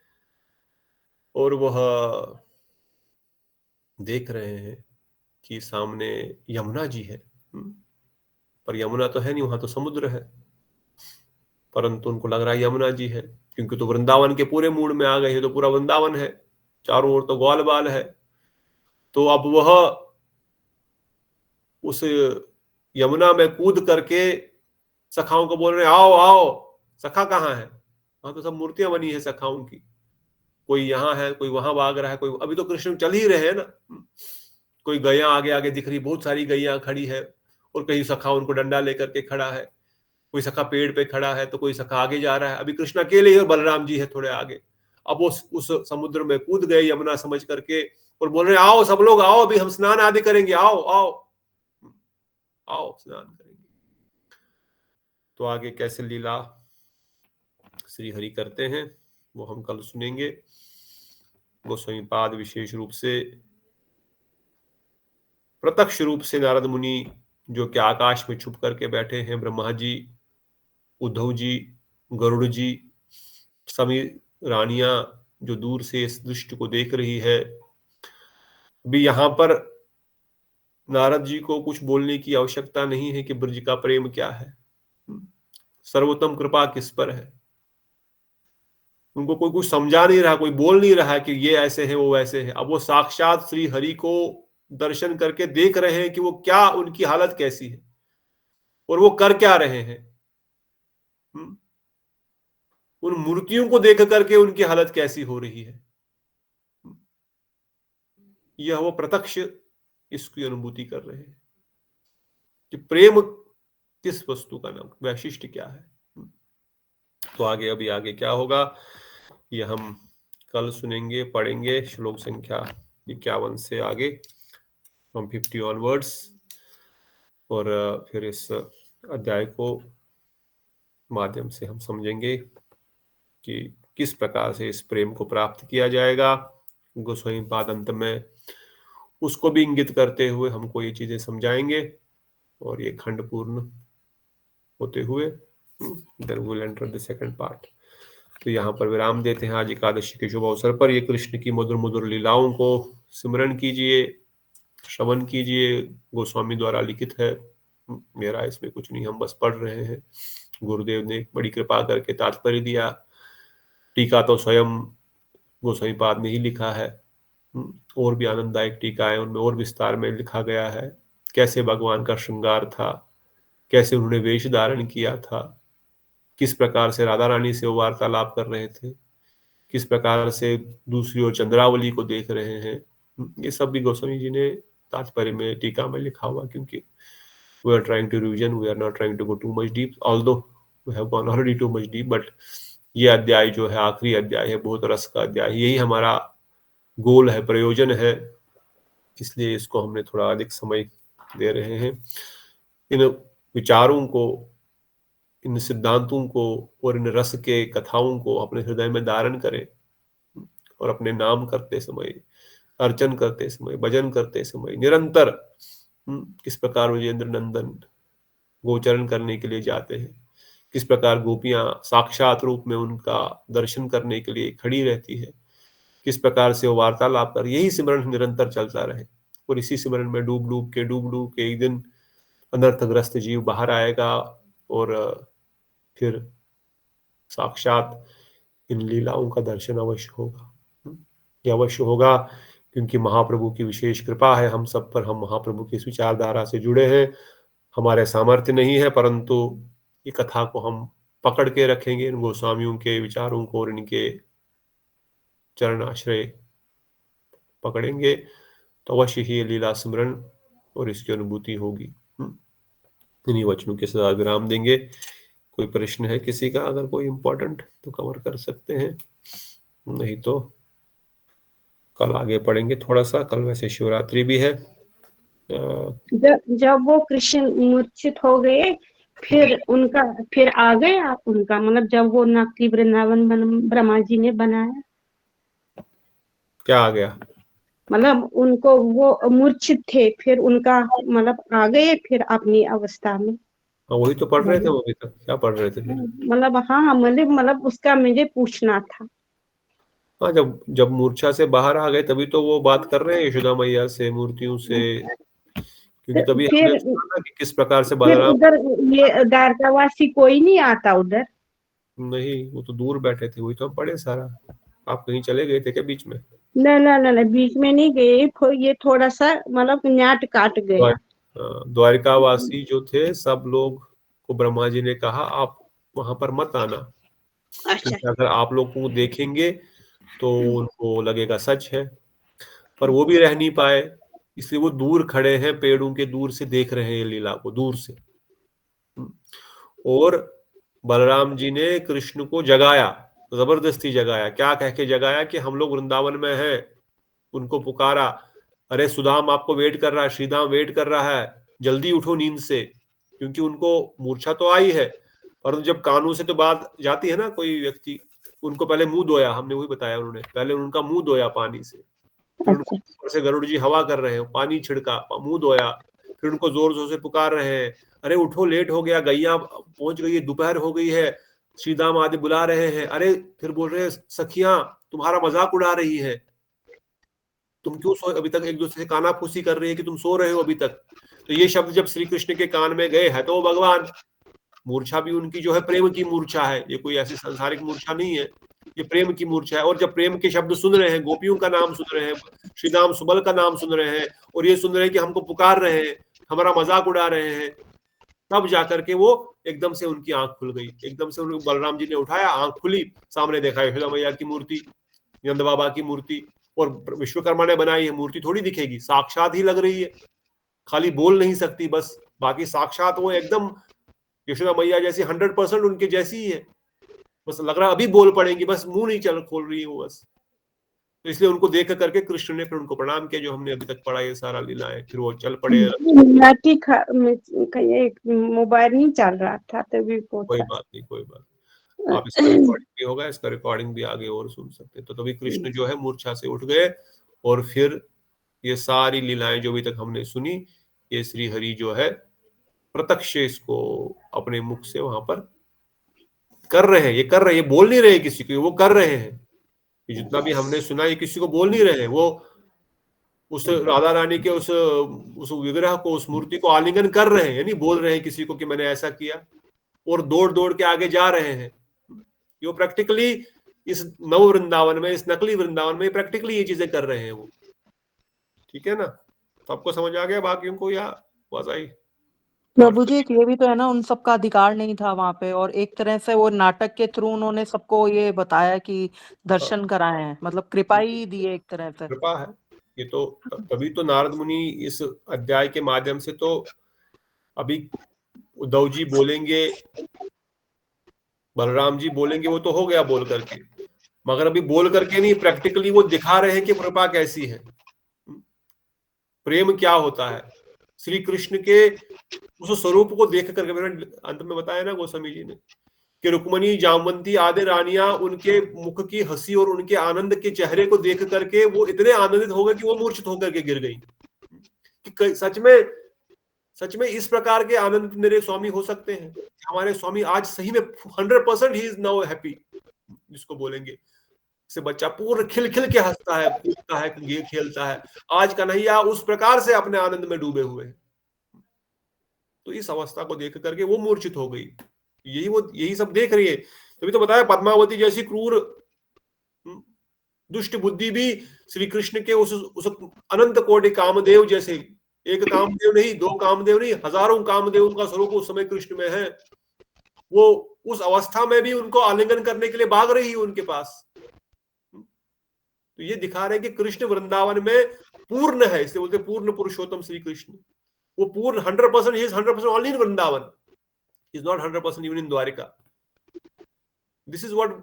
Speaker 1: और वह देख रहे हैं कि सामने यमुना जी है, पर यमुना तो है नहीं, वहां तो समुद्र है, परंतु उनको लग रहा है यमुना जी है, क्योंकि तो वृंदावन के पूरे मूड में आ गए हैं, तो पूरा वृंदावन है, चारों ओर तो ग्वाल बाल है। तो अब वह उस यमुना में कूद करके सखाओं को बोल रहे आओ आओ, सखा कहाँ है? वहां तो सब मूर्तियां बनी है सखाओं की, कोई यहाँ है, कोई वहां भाग रहा है, कोई अभी तो कृष्ण चल ही रहे हैं ना, कोई गैया आगे आगे दिख रही, बहुत सारी गैया खड़ी है, और कहीं सखा उनको डंडा लेकर के खड़ा है, कोई सखा पेड़ पे खड़ा है, तो कोई सखा आगे जा रहा है। अभी कृष्ण अकेले ही और बलराम जी है थोड़े आगे। अब वो उस समुद्र में कूद गए यमुना समझ करके और बोल रहे आओ सब लोग आओ, अभी हम स्नान आदि करेंगे, आओ आओ आओ स्नान करेंगे। तो आगे कैसे लीला श्री हरि करते हैं वो हम कल सुनेंगे। गोस्वामी पाद विशेष रूप से प्रत्यक्ष रूप से नारद मुनि जो कि आकाश में छुप करके बैठे हैं, ब्रह्मा जी, उद्धव जी, गरुड़ जी, सभी रानियां जो दूर से इस दृश्य को देख रही है। भी यहां पर नारद जी को कुछ बोलने की आवश्यकता नहीं है कि ब्रज का प्रेम क्या है, सर्वोत्तम कृपा किस पर है। उनको कोई कुछ समझा नहीं रहा, कोई बोल नहीं रहा कि ये ऐसे है वो वैसे है। अब वो साक्षात श्री हरि को दर्शन करके देख रहे हैं कि वो क्या, उनकी हालत कैसी है और वो कर क्या रहे हैं। उन मूर्तियों को देख करके उनकी हालत कैसी हो रही है, यह वो प्रत्यक्ष इसकी अनुभूति कर रहे हैं कि प्रेम किस वस्तु का नाम, वैशिष्ट क्या है। तो आगे अभी आगे क्या होगा ये हम कल सुनेंगे, पढ़ेंगे श्लोक संख्या 51 से आगे, फ्रॉम 50 ऑनवर्ड्स, और फिर इस अध्याय को माध्यम से हम समझेंगे कि किस प्रकार से इस प्रेम को प्राप्त किया जाएगा। गोस्वामी पाद अंत में उसको भी इंगित करते हुए हमको ये चीजें समझाएंगे, और ये खंड पूर्ण होते हुए then we'll enter the second part। तो यहाँ पर विराम देते हैं आज एकादशी के शुभ अवसर पर। ये कृष्ण की मधुर मधुर लीलाओं को सिमरन कीजिए, श्रवण कीजिए, गोस्वामी द्वारा लिखित है, मेरा इसमें कुछ नहीं, हम बस पढ़ रहे हैं। गुरुदेव ने बड़ी कृपा करके तात्पर्य दिया, टीका तो स्वयं गोस्वामी पाद ने ही लिखा है। और भी आनंददायक टीकाएं उनमें और विस्तार में लिखा गया है कैसे भगवान का श्रृंगार था, कैसे उन्होंने वेश धारण किया था, किस प्रकार से राधा रानी से वो वार्तालाप कर रहे थे, किस प्रकार से दूसरी ओर चंद्रावली को देख रहे हैं। ये सब भी गोस्वामी जी ने तात्पर्य में टीका में लिखा हुआ, क्योंकि we are trying to revision, we are not trying to go too much deep, although we have gone already too much deep, but ये अध्याय जो है आखिरी अध्याय है, बहुत रस का अध्याय, यही हमारा गोल है, प्रयोजन है, इसलिए इसको हमने थोड़ा अधिक समय दे रहे हैं। इन विचारों को, इन सिद्धांतों को और इन रस के कथाओं को अपने हृदय में धारण करें और अपने नाम करते समय, अर्चन करते समय, भजन करते समय निरंतर किस प्रकार विजेंद्र नंदन गोचरण करने के लिए जाते हैं, किस प्रकार गोपियां साक्षात रूप में उनका दर्शन करने के लिए खड़ी रहती है, किस प्रकार से वो वार्तालाप कर, यही सिमरन निरंतर चलता रहे। और इसी सिमरन में डूब डूब के एक दिन अनर्थग्रस्त जीव बाहर आएगा और फिर साक्षात इन लीलाओं का दर्शन अवश्य होगा। ये अवश्य होगा क्योंकि महाप्रभु की विशेष कृपा है हम सब पर, हम महाप्रभु की इस विचारधारा से जुड़े हैं। हमारे सामर्थ्य नहीं है, परंतु ये कथा को हम पकड़ के रखेंगे, इन गोस्वामियों के विचारों को और इनके चरण आश्रय पकड़ेंगे तो अवश्य ही ये लीला स्मरण और इसकी अनुभूति होगी। इन्हीं वचनों के साथ विराम देंगे। कोई प्रश्न है किसी का, अगर कोई इंपॉर्टेंट तो कवर कर सकते हैं, नहीं तो कल आगे पढ़ेंगे थोड़ा सा। कल वैसे शिवरात्रि भी है।
Speaker 7: जब वो कृष्ण मूर्छित हो गए फिर आ गए आप उनका, मतलब जब वो नकली वृंदावन ब्रह्मा जी ने बनाया,
Speaker 1: क्या आ गया?
Speaker 7: मतलब उनको वो मूर्छित थे, फिर उनका मतलब आ गए फिर अपनी अवस्था में।
Speaker 1: हाँ, वही तो पढ़ रहे थे अभी तक। क्या पढ़ रहे थे?
Speaker 7: मतलब हाँ, मतलब उसका मुझे पूछना था।
Speaker 1: हाँ, जब मूर्छा से बाहर आ गए तभी तो वो बात कर रहे हैं यशोदा मैया से, मूर्तियों से, क्योंकि तभी हमने सुना ना कि किस प्रकार से बलराम।
Speaker 7: उधर ये द्वारकावासी कोई नहीं आता उधर?
Speaker 1: नहीं, वो तो दूर बैठे थे, वही तो हम पढ़े सारा। आप कहीं चले गए थे क्या बीच में?
Speaker 7: नहीं, बीच में नहीं गए, ये थोड़ा सा मतलब न्याट काट गया।
Speaker 1: द्वारिकावासी जो थे सब लोग को ब्रह्मा जी ने कहा आप वहां पर मत आना। अच्छा। अगर आप लोग को देखेंगे तो उनको लगेगा सच है, पर वो भी रह नहीं पाए, इसलिए वो दूर खड़े हैं, पेड़ों के दूर से देख रहे हैं लीला को दूर से। और बलराम जी ने कृष्ण को जगाया, जबरदस्ती जगाया। क्या कह के जगाया? कि हम लोग वृंदावन में हैं। उनको पुकारा, अरे सुदाम आपको वेट कर रहा है, श्रीदाम वेट कर रहा है, जल्दी उठो नींद से। क्योंकि उनको मूर्छा तो आई है, परंतु जब कानों से तो बात जाती है ना, कोई व्यक्ति, उनको पहले मुंह धोया, हमने वही बताया, उन्होंने पहले उनका मुंह धोया पानी से, फिर उनको ऊपर से गरुड़ जी हवा कर रहे हैं, पानी छिड़का, मुंह धोया, फिर उनको जोर जोर से पुकार रहे हैं, अरे उठो लेट हो गया, गैया पहुंच गई है, दोपहर हो गई है, श्रीदाम आदि बुला रहे हैं। अरे फिर बोल रहे हैं सखियां तुम्हारा मजाक उड़ा रही है, तुम क्यों सो, अभी तक एक दूसरे से कानाफूसी कर रही है कि तुम सो रहे हो अभी तक। तो ये शब्द जब श्री कृष्ण के कान में गए है तो वो भगवान, मूर्छा भी उनकी जो है प्रेम की मूर्छा है, ये कोई ऐसी सांसारिक मूर्छा नहीं है, ये प्रेम की मूर्छा है। और जब प्रेम के शब्द सुन रहे हैं, गोपियों का नाम सुन रहे हैं, श्रीदाम सुबल का नाम सुन रहे हैं, और ये सुन रहे हैं कि हमको पुकार रहे हैं, हमारा मजाक उड़ा रहे हैं, तब जाकर के वो एकदम से उनकी आंख खुल गई। एकदम से उनको बलराम जी ने उठाया, आंख खुली, सामने देखा यशोदा मैया की मूर्ति, नंद बाबा की मूर्ति, और विश्वकर्मा ने बनाई है मूर्ति, थोड़ी दिखेगी, साक्षात ही लग रही है, खाली बोल नहीं सकती बस, बाकी साक्षात वो एकदम यशोदा मैया जैसी 100% उनके जैसी ही है, बस लग रहा अभी बोल पड़ेंगी, बस मुंह नहीं चल खोल रही है वो बस। तो इसलिए उनको देख करके कृष्ण ने फिर उनको प्रणाम किया, जो हमने अभी तक पढ़ा ये सारा लीलाएं, फिर वो चल पड़े।
Speaker 7: मोबाइल नहीं चल रहा था तभी।
Speaker 1: कोई बात नहीं, आप इसका रिकॉर्डिंग भी होगा, इसका रिकॉर्डिंग भी आगे और सुन सकते। तो तभी कृष्ण जो है मूर्छा से उठ गए, और फिर ये सारी लीलाएं जो अभी तक हमने सुनी, ये श्री हरि जो है प्रत्यक्ष इसको अपने मुख से वहां पर कर रहे हैं। ये बोल नहीं रहे किसी को, वो कर रहे हैं। जितना भी हमने सुना ये किसी को बोल नहीं रहे हैं, वो उस राधा रानी के उस विग्रह को, उस मूर्ति को आलिंगन कर रहे हैं, यानी बोल रहे हैं किसी को कि मैंने ऐसा किया, और दौड़ दौड़ के आगे जा रहे हैं। ये प्रैक्टिकली इस नव वृंदावन में, इस नकली वृंदावन में प्रैक्टिकली ये चीजें कर रहे हैं वो। ठीक है ना, तो आपको समझ आ गया बाकियों को या बस आई?
Speaker 8: प्रभु जी ये भी तो है ना, उन सबका अधिकार नहीं था वहां पे, और एक तरह से वो नाटक के थ्रू उन्होंने सबको ये बताया कि दर्शन कराए हैं, मतलब कृपा ही दी है एक तरह से।
Speaker 1: कृपा है ये तो, तभी तो नारद मुनि इस अध्याय के माध्यम से, तो अभी उद्धव जी बोलेंगे, बलराम जी बोलेंगे, वो तो हो गया बोल करके, मगर अभी बोल करके नहीं, प्रैक्टिकली वो दिखा रहे हैं कि कृपा कैसी है, प्रेम क्या होता है। श्री कृष्ण के उस स्वरूप को देख करके, मैंने अंत में बताया ना गोस्वामी जी ने कि रुक्मणी, जामवंती आदि रानियां उनके मुख की हंसी और उनके आनंद के चेहरे को देख करके वो इतने आनंदित हो गए कि वो मूर्छित होकर के गिर गई कि सच में इस प्रकार के आनंद मेरे स्वामी हो सकते हैं। हमारे स्वामी आज सही में 100% ही इज नाउ हैप्पी, जिसको बोलेंगे से बच्चा पूर्ण खिल खिल के हंसता है, कूदता है, खेलता है, आज कन्हैया उस प्रकार से अपने आनंद में डूबे हुए हैं। तो इस अवस्था को देख करके वो मूर्छित हो गई, यही सब देख रही है। तभी तो बताया पद्मावती जैसी क्रूर दुष्ट बुद्धि भी श्री कृष्ण के उस अनंत कोटि कामदेव जैसे, एक कामदेव नहीं, दो कामदेव नहीं, हजारों कामदेव का स्वरूप उस समय कृष्ण में है, वो उस अवस्था में भी उनको आलिंगन करने के लिए भाग रही है उनके पास। तो ये दिखा रहे हैं कि कृष्ण वृंदावन में पूर्ण है, इसलिए बोलते पूर्ण पुरुषोत्तम श्री कृष्ण। वो पूर्ण 100%, he is 100% only in Vrindavan, is not 100% even in Dwarka. This is what.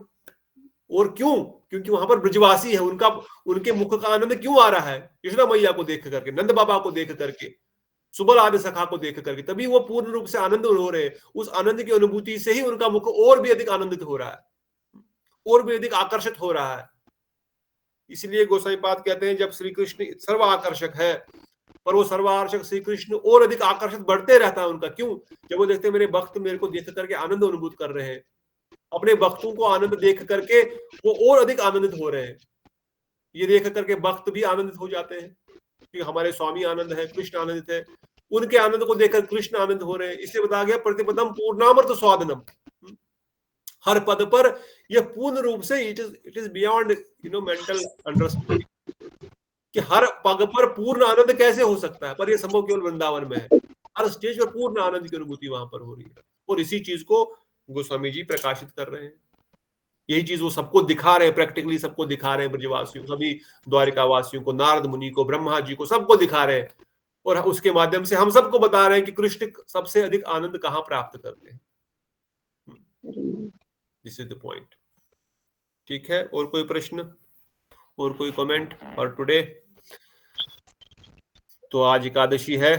Speaker 1: और क्यों? क्योंकि वहां पर ब्रजवासी है, उनके मुख का आनंद क्यों आ रहा है? यशोदा मैया को देख करके, नंद बाबा को देख करके, सुबल आदि सखा को देख करके, तभी वो पूर्ण रूप से आनंद हो रहे हैं। उस आनंद की अनुभूति से ही उनका मुख और भी अधिक आनंदित हो रहा है, और भी अधिक आकर्षित हो रहा है। इसलिए गोसाई पाद कहते हैं जब श्री कृष्ण सर्व आकर्षक है, पर वो सर्वाकर्षक श्री कृष्ण और अधिक आकर्षित बढ़ते रहता है उनका। क्यों? जब वो देखते हैं मेरे भक्त मेरे को देख करके आनंद अनुभूत कर रहे हैं, अपने भक्तों को आनंद देख करके वो और अधिक आनंदित हो रहे हैं। ये देख करके भक्त भी आनंदित हो जाते हैं कि हमारे स्वामी आनंद है, कृष्ण आनंदित है, उनके आनंद को देखकर कृष्ण आनंद हो रहे हैं। इसलिए बताया गया प्रतिपदम पूर्णामृत स्वादनम, हर पद पर यह पूर्ण रूप से it is beyond mental understanding कि हर पग पर पूर्ण आनंद कैसे हो सकता है, पर यह संभव केवल वृंदावन में है। हर स्टेज पर पूर्ण आनंद की अनुभूति वहां पर हो रही है, और इसी चीज को गोस्वामी जी प्रकाशित कर रहे हैं। यही चीज वो सबको दिखा रहे हैं, प्रैक्टिकली सबको दिखा रहे हैं, ब्रजवासियों, सभी द्वारिका वासियों को, नारद मुनि को, ब्रह्मा जी को, सबको दिखा रहे हैं। और उसके माध्यम से हम सबको बता रहे हैं कि कृष्ण सबसे अधिक आनंद कहाँ प्राप्त करते हैं। This is the point. ठीक है, और कोई प्रश्न और कोई कमेंट फॉर टुडे? तो आज एकादशी है,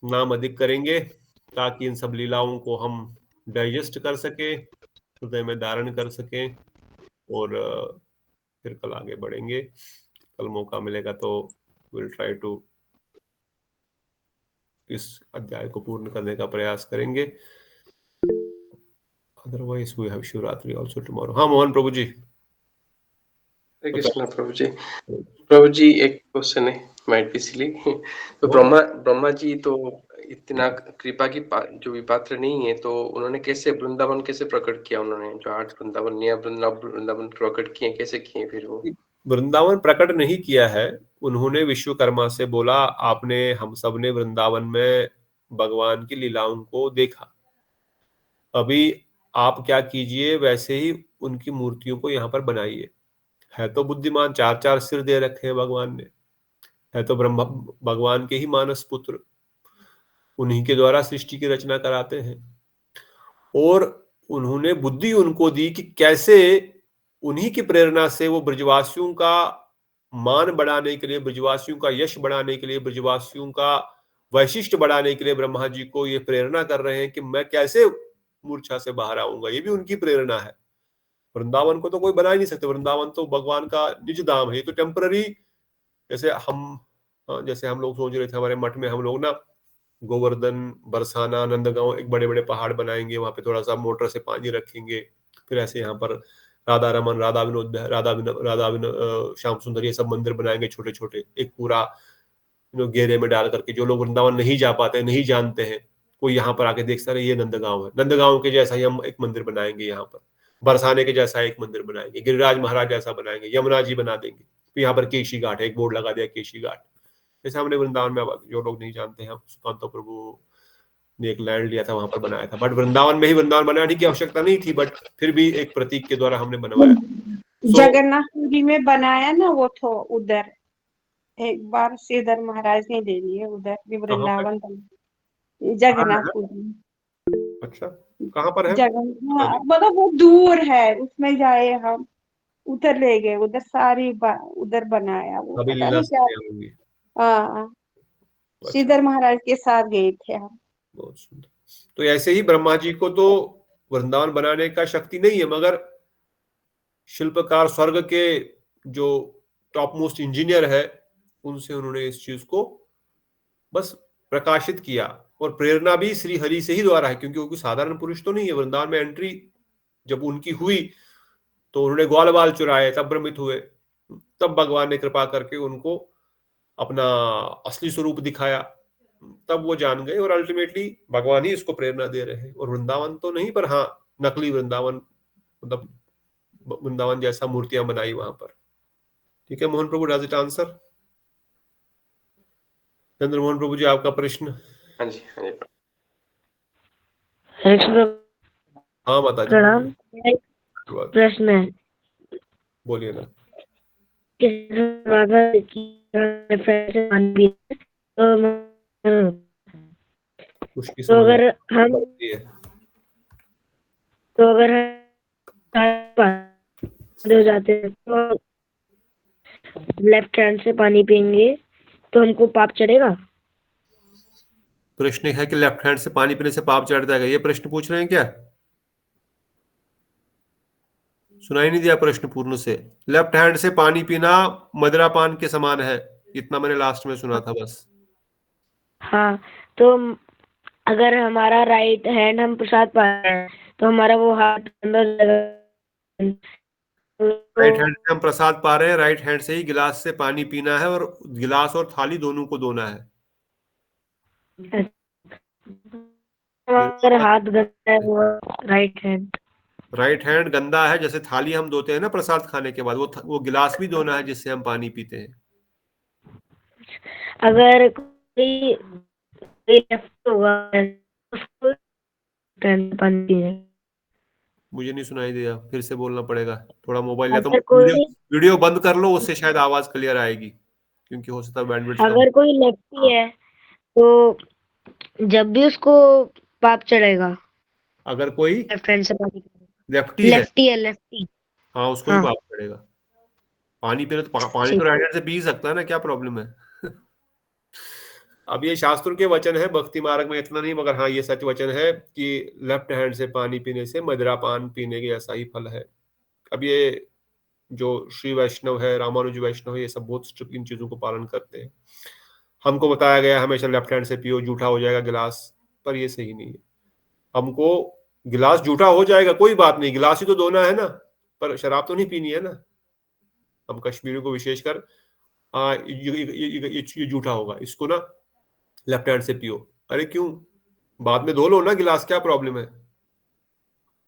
Speaker 1: नाम अधिक करेंगे ताकि इन सब लीलाओं को हम डाइजेस्ट कर सके, हृदय में धारण कर सके, और फिर कल आगे बढ़ेंगे। कल मौका मिलेगा तो विल ट्राई टू इस अध्याय को पूर्ण करने का प्रयास करेंगे। Otherwise we have Shivratri also tomorrow. हाँ मोहन प्रभु जी।
Speaker 5: हरे कृष्णा प्रभु जी। प्रभु जी एक क्वेश्चन है, माइट बी सिली। तो ब्रह्मा जी तो इतना कृपा की जो भी पात्र नहीं है, तो उन्होंने कैसे वृंदावन कैसे प्रकट किया? उन्होंने जो 8 वृंदावन या वृंदावन प्रकट किए, कैसे किए? फिर वो
Speaker 1: वृंदावन प्रकट नहीं किया है, उन्होंने विश्वकर्मा से बोला आपने हम सब ने वृंदावन में भगवान की लीलाओं को देखा, अभी आप क्या कीजिए वैसे ही उनकी मूर्तियों को यहाँ पर बनाइए। है तो बुद्धिमान, 4 सिर दे रखे हैं भगवान ने, है तो ब्रह्मा भगवान के ही मानस पुत्र, उन्हीं के द्वारा सृष्टि की रचना कराते हैं। और उन्होंने बुद्धि उनको दी कि कैसे उन्हीं की प्रेरणा से वो ब्रजवासियों का मान बढ़ाने के लिए, ब्रजवासियों का यश बढ़ाने के लिए, ब्रजवासियों का वैशिष्ट बढ़ाने के लिए ब्रह्मा जी को ये प्रेरणा कर रहे हैं कि मैं कैसे मूर्छा से बाहर आऊंगा। ये भी उनकी प्रेरणा है। वृंदावन को तो कोई बना ही नहीं सकते, वृंदावन तो भगवान का निज धाम है। ये तो टेम्पररी, जैसे हम लोग सोच रहे थे हमारे मठ में हम लोग ना गोवर्धन, बरसाना, नंदगांव एक बड़े बड़े पहाड़ बनाएंगे, वहां पे थोड़ा सा मोटर से पानी रखेंगे, फिर ऐसे यहाँ पर राधा रमन, राधा विनोद, श्याम सुंदर, ये सब मंदिर बनाएंगे छोटे छोटे, एक पूरा घेरे में डाल करके। जो लोग वृंदावन नहीं जा पाते, नहीं जानते हैं, कोई यहाँ पर आके देखता रहे ये नंदगांव है, नंदगांव के जैसा ही हम एक मंदिर बनाएंगे यहाँ पर। बरसाने के जैसा एक मंदिर बनाएंगे, गिरिराज महाराज जैसा बनाएंगे, यमुना जी बना देंगे, तो यहाँ पर केशी घाट है, एक बोर्ड लगा दिया केशी घाट। जैसे हमने वृंदावन में, जो लोग नहीं जानते हैं, सुकांतो प्रभु ने एक लैंड लिया था, वहां पर बनाया था, बट वृंदावन में ही वृंदावन बनाने की आवश्यकता नहीं थी, बट फिर भी एक प्रतीक के द्वारा हमने बनवाया।
Speaker 7: जगन्नाथपुरी में बनाया ना वो तो उधर एक बार श्रीधर महाराज ने ले लिए, उधर भी वृंदावन जगन्नाथपुरी।
Speaker 1: अच्छा, कहाँ पर है?
Speaker 7: जगन्नाथ मतलब वो दूर है, उसमें जाए हम, उधर ले गए, उधर सारी उधर बनाया वो,
Speaker 1: अभी
Speaker 7: पता
Speaker 1: लीला
Speaker 7: नहीं क्या। हाँ, श्रीधर महाराज के साथ गए थे हम।
Speaker 1: बहुत सुंदर। तो ऐसे ही ब्रह्मा जी को तो वृंदावन बनाने का शक्ति नहीं है, मगर शिल्पकार स्वर्ग के जो टॉप मोस्ट इंजीनियर है, उनसे उन्होंने इस चीज को बस प्रकाशित किया, और प्रेरणा भी श्री हरि से ही द्वारा है, क्योंकि वो कोई साधारण पुरुष तो नहीं है। वृंदावन में एंट्री जब उनकी हुई तो उन्होंने ग्वाल बाल चुराए, तब भ्रमित हुए, तब भगवान ने कृपा करके उनको अपना असली स्वरूप दिखाया, तब वो जान गए, और अल्टीमेटली भगवान ही इसको प्रेरणा दे रहे हैं। और वृंदावन तो नहीं, पर हाँ नकली वृंदावन, मतलब वृंदावन जैसा मूर्तियां बनाई वहां पर। ठीक है मोहन प्रभु, does it answer? Chandra Mohan प्रभु जी, आपका प्रश्न?
Speaker 5: हाँ जी, हाँ जी।
Speaker 1: हाँ माता जी,
Speaker 9: प्रश्न है,
Speaker 1: बोलिए ना।
Speaker 9: तो अगर हम हो जाते हैं तो लेफ्ट हैंड से पानी पियेंगे तो हमको पाप चढ़ेगा?
Speaker 1: प्रश्न है कि लेफ्ट हैंड से पानी पीने से पाप चढ़ जाएगा, ये प्रश्न पूछ रहे हैं क्या? सुनाई नहीं दिया प्रश्न पूर्ण से। लेफ्ट हैंड से पानी पीना मदिरा पान के समान है, इतना मैंने लास्ट में सुना था बस।
Speaker 9: हाँ, तो अगर हमारा राइट हैंड हम प्रसाद पा रहे हैं तो हमारा वो हाथ अंदर
Speaker 1: राइट हैंड से हम प्रसाद पा रहे हैं, राइट हैंड से ही गिलास से पानी पीना है, और गिलास और थाली दोनों को धोना है।
Speaker 9: अगर हाथ गंदा है वो राइट हैंड
Speaker 1: गंदा है, जैसे थाली हम धोते हैं ना प्रसाद खाने के बाद, वो गिलास भी धोना है जिससे हम पानी पीते हैं।
Speaker 9: अगर कोई लेफ्ट होगा उसको पानी पिए।
Speaker 1: मुझे नहीं सुनाई दिया, फिर से बोलना पड़ेगा थोड़ा। मोबाइल या तो वीडियो बंद कर लो, उससे शायद आवाज क्लियर आएगी, क्योंकि हो सकता है बैंडविड्थ।
Speaker 9: अगर कोई लेफ्टी है तो जब भी उसको पाप चढ़ेगा।
Speaker 1: अगर कोई
Speaker 9: लेफ्ट हैंड से पानी
Speaker 1: लेफ्टी है,
Speaker 9: लेफ्टी,
Speaker 1: हाँ उसको भी पाप चढ़ेगा। पानी पीने तो पानी तो राइट हैंड से पी सकता है ना, क्या प्रॉब्लम है? अब ये शास्त्रों के वचन है, भक्ति मार्ग में इतना नहीं, मगर हाँ ये सच वचन है कि लेफ्ट हैंड से पानी पीने से मदिरा पान पीने के ऐसा ही फल है। अब ये जो श्री वैष्णव है, रामानुज वैष्णव है, ये सब बहुत स्ट्रिक्ट इन चीजों को पालन करते हैं। हमको बताया गया हमेशा लेफ्ट हैंड से पियो, जूठा हो जाएगा गिलास, पर ये सही नहीं है। हमको गिलास जूठा हो जाएगा कोई बात नहीं, गिलास ही तो धोना है ना, पर शराब तो नहीं पीनी है ना। हम कश्मीरियों को विशेषकर ये जूठा होगा, इसको ना लेफ्ट हैंड से पियो। अरे क्यों, बाद में धो लो ना गिलास, क्या प्रॉब्लम है?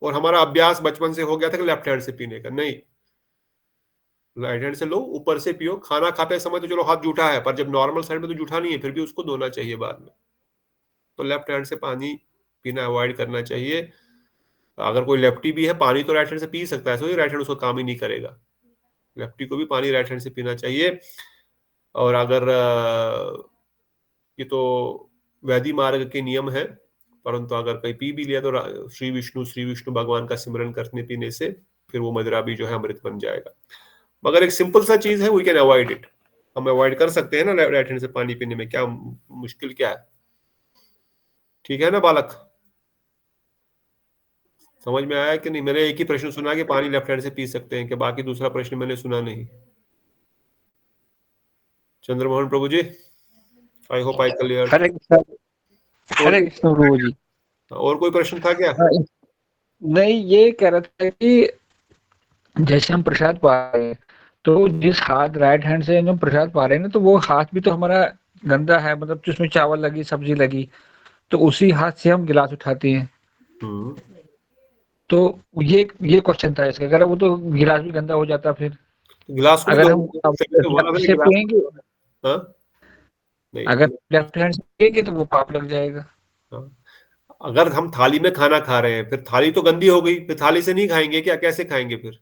Speaker 1: और हमारा अभ्यास बचपन से हो गया था कि लेफ्ट हैंड से पीने का, नहीं, राइट हैंड से लो, ऊपर से पियो। खाना खाते समय तो चलो हाथ जूठा है, पर जब नॉर्मल साइड में तो जूठा नहीं है, फिर भी उसको धोना चाहिए बाद में। तो लेफ्ट हैंड से पानी पीना अवॉइड करना चाहिए। अगर कोई लेफ्टी भी है, पानी तो राइट हैंड से पी सकता है, राइट हैंड उसको काम ही नहीं करेगा। लेफ्टी को भी पानी राइट हैंड से पीना चाहिए। और अगर ये तो वैदिक मार्ग के नियम है, परंतु अगर कहीं पी भी लिया तो श्री विष्णु भगवान का सिमरन करने पीने से फिर वो मदिरा भी जो है अमृत बन जाएगा। मगर एक सिंपल सा चीज है, वी कैन अवॉइड इट, हम अवॉइड कर सकते हैं ना राइट हैंड से पानी पीने में, क्या मुश्किल क्या है? ठीक है ना बालक, समझ में आया कि नहीं? मैंने एक ही प्रश्न सुना कि पानी लेफ्ट हैंड से पी सकते हैं, कि बाकी दूसरा प्रश्न मैंने सुना नहीं। चंद्रमोहन प्रभु ji, I hope I clear.
Speaker 10: हरे कृष्ण प्रभु जी।
Speaker 1: और कोई प्रश्न था क्या?
Speaker 10: नहीं, ये कह रहा था कि जैसे हम प्रसाद पा रहे हैं तो जिस हाथ राइट हैंड से हम प्रसाद पा रहे हैं ना, तो वो हाथ भी तो हमारा गंदा है, मतलब जिसमें चावल लगी, सब्जी लगी, तो उसी हाथ से हम गिलास उठाते हैं। तो ये क्वेश्चन था इसका, अगर वो तो गिलास भी गंदा हो जाता फिर
Speaker 1: गिलास को
Speaker 10: अगर हम से पियेंगे, अगर लेफ्ट हैंड से पियेंगे तो वो पाप लग जाएगा।
Speaker 1: अगर हम थाली में खाना खा रहे हैं, फिर थाली तो गंदी हो गई, फिर थाली से नहीं खाएंगे क्या? कैसे खाएंगे फिर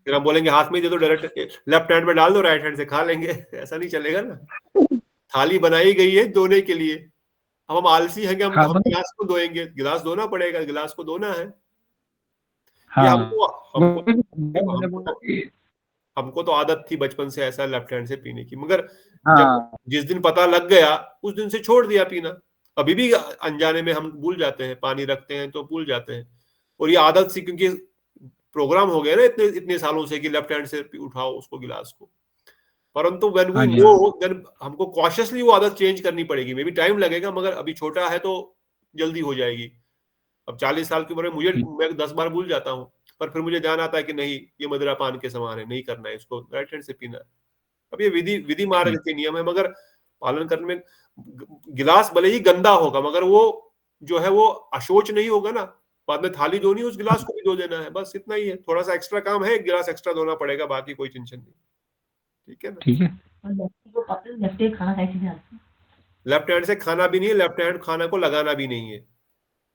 Speaker 1: हम बोलेंगे हाथ में दे दो, डायरेक्ट लेफ्ट हैंड में डाल दो, राइट हैंड से खा लेंगे? ऐसा नहीं चलेगा ना। थाली बनाई गई है धोने के लिए। अब हम आलसी हैं कि हम गिलास को धोएंगे? गिलास धोना पड़ेगा, गिलास को धोना है। हमको तो आदत थी बचपन से ऐसा लेफ्ट हैंड से पीने की, मगर जब जिस दिन पता लग गया उस दिन से छोड़ दिया पीना। अभी भी अनजाने में हम भूल जाते हैं, पानी रखते हैं तो भूल जाते हैं, और ये आदत सी, क्योंकि प्रोग्राम हो गया ना इतने सालों से कि लेफ्ट हैंड से उठाओ उसको गिलास को। परंतु व्हेन वी नो, देन हमको कॉशियसली वो आदत चेंज करनी पड़ेगी। मे बी टाइम लगेगा, मगर अभी छोटा है तो जल्दी हो जाएगी। अब 40 साल की उम्र में मैं 10 बार भूल जाता हूँ, पर फिर मुझे ध्यान आता है कि नहीं, ये मदिरा पान के समान है, नहीं करना है इसको, राइट हैंड से पीना है। अब ये विधि मार्ग के नियम है, मगर पालन करने में गिलास भले ही गंदा होगा, मगर वो जो है वो अशोच नहीं होगा ना। बाद में थाली धोनी, उस गिलास को भी धो देना है, बस इतना ही है। थोड़ा सा एक्स्ट्रा काम है, एक गिलास एक्स्ट्रा धोना पड़ेगा, बाकी कोई टेंशन नहीं। ठीक है ना?
Speaker 10: ठीक है।
Speaker 1: लेफ्ट हैंड से खाना भी नहीं है, लेफ्ट हैंड खाना को लगाना भी नहीं है।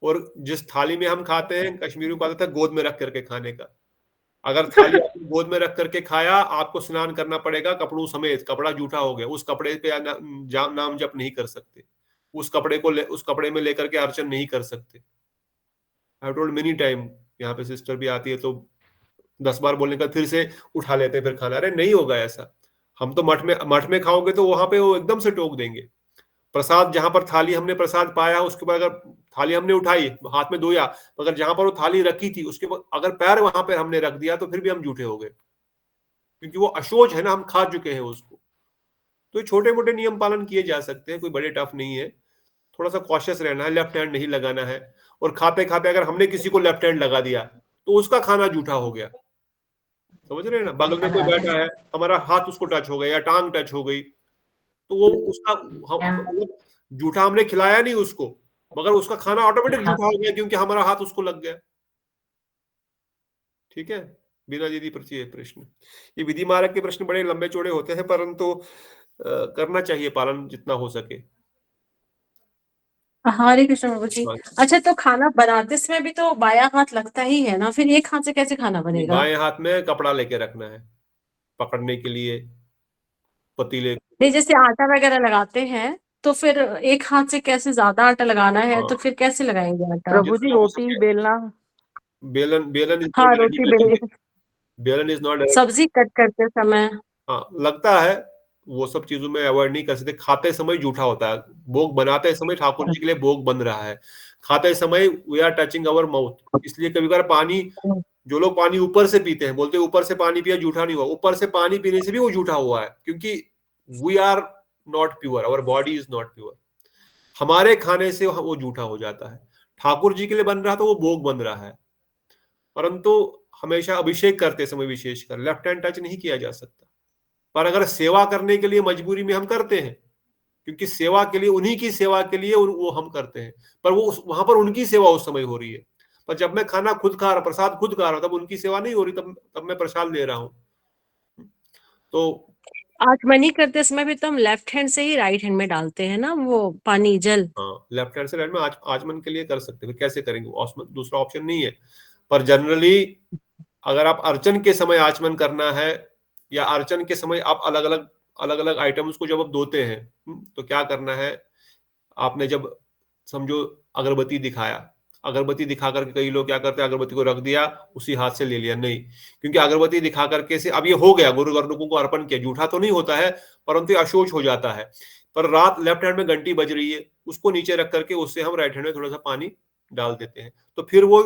Speaker 1: और जिस थाली में हम खाते हैं, कश्मीरी को आदत है गोद में रख करके खाने का। अगर थाली आपने गोद में रख करके खाया, आपको स्नान करना पड़ेगा कपड़ों समेत। कपड़ा जूठा हो गया, उस कपड़े पे नाम जप नहीं कर सकते, उस कपड़े में लेकर के अर्चन नहीं कर सकते। I have told many time. यहाँ पे सिस्टर भी आती है तो 10 बार बोलने का फिर से उठा लेते हैं फिर खाना। अरे नहीं होगा ऐसा। हम तो मठ में खाओगे तो वहां पे वो एकदम से टोक देंगे। प्रसाद, जहां पर थाली हमने प्रसाद पाया, उसके बाद अगर थाली हमने उठाई, हाथ में धोया, मगर जहां पर वो थाली रखी थी उसके बाद अगर पैर वहां पर हमने रख दिया तो फिर भी हम झूठे हो गए, क्योंकि वो अशोच है ना, हम खा चुके हैं उसको। तो छोटे मोटे नियम पालन किए जा सकते हैं, कोई बड़े टफ नहीं है। थोड़ा सा कॉशियस रहना है, लेफ्ट हैंड नहीं लगाना है। और खाते खाते अगर हमने किसी को लेफ्ट हैंड लगा दिया तो उसका खाना झूठा हो गया। समझ रहे हैं ना? बगल में कोई बैठा है, हमारा हाथ उसको टच हो गया या टांग टच हो गई, तो वो उसका झूठा हमने खिलाया नहीं उसको, मगर उसका खाना ऑटोमेटिक झूठा हो गया क्योंकि हमारा हाथ उसको लग गया। ठीक है? बिना दीदी प्रश्न, ये विधि मार्ग के प्रश्न बड़े लंबे चौड़े होते हैं, परंतु करना चाहिए पालन जितना हो सके।
Speaker 6: हरे कृष्ण प्रभु जी। अच्छा, तो खाना बनाते समय भी तो बायां हाथ लगता ही है ना, फिर एक हाथ से कैसे खाना बनेगा?
Speaker 1: बाएं हाथ में कपड़ा लेके रखना है पकड़ने के लिए, पतीले।
Speaker 6: नहीं, जैसे आटा वगैरह लगाते हैं तो फिर एक हाथ से कैसे, ज्यादा आटा लगाना है तो फिर कैसे लगाएंगे आटा?
Speaker 8: प्रभु जी, रोटी बेलना,
Speaker 1: बेलन
Speaker 6: हाँ, रोटी बेलने,
Speaker 1: बेलन इज नॉट।
Speaker 6: सब्जी कट करते समय
Speaker 1: हाँ, लगता है। वो सब चीजों में अवॉइड नहीं कर सकते। खाते समय जूठा होता है। भोग बनाते समय ठाकुर जी के लिए भोग बन रहा है, खाते समय we are touching our mouth. इसलिए कभी बार पानी, जो लोग पानी ऊपर से पीते हैं, बोलते हैं ऊपर से पानी पिया जूठा नहीं हुआ। ऊपर से पानी पीने से भी वो जूठा हुआ है, क्योंकि we are not pure, our body is not pure. हमारे खाने से वो जूठा हो जाता है। ठाकुर जी के लिए बन रहा तो वो भोग बन रहा है। परंतु हमेशा अभिषेक करते समय विशेषकर लेफ्ट हैंड टच नहीं किया जा सकता। पर अगर सेवा करने के लिए मजबूरी में हम करते हैं, क्योंकि सेवा के लिए, उन्हीं की सेवा के लिए वो हम करते हैं, पर वो वहां पर उनकी सेवा उस समय हो रही है। पर जब मैं खाना खुद खा रहा, प्रसाद खुद खा रहा हूं, तब उनकी सेवा नहीं हो रही, तब मैं प्रसाद ले रहा हूं। तो
Speaker 6: आचमनी करते समय भी तो हम लेफ्ट हैंड से ही राइट हैंड में डालते हैं ना वो पानी, जल।
Speaker 1: हाँ, लेफ्ट हैंड से राइट में आचमन के लिए कर सकते हैं। कैसे करेंगे? दूसरा ऑप्शन नहीं है। पर जनरली अगर आप अर्चन के समय आचमन करना है, या अर्चन के समय आप अलग अलग आइटम्स को जब आप धोते हैं, तो क्या करना है? आपने जब समझो अगरबत्ती दिखा करके, कई लोग क्या करते हैं, अगरबत्ती को रख दिया, उसी हाथ से ले लिया। नहीं, क्योंकि अगरबत्ती दिखा करके से अब ये हो गया, गुरु गर्नुकों को अर्पण किया, जूठा तो नहीं होता है, परंतु अशोच हो जाता है। पर रात लेफ्ट हैंड में घंटी बज रही है, उसको नीचे रख करके उससे हम राइट हैंड में थोड़ा सा पानी डाल देते हैं, तो फिर वो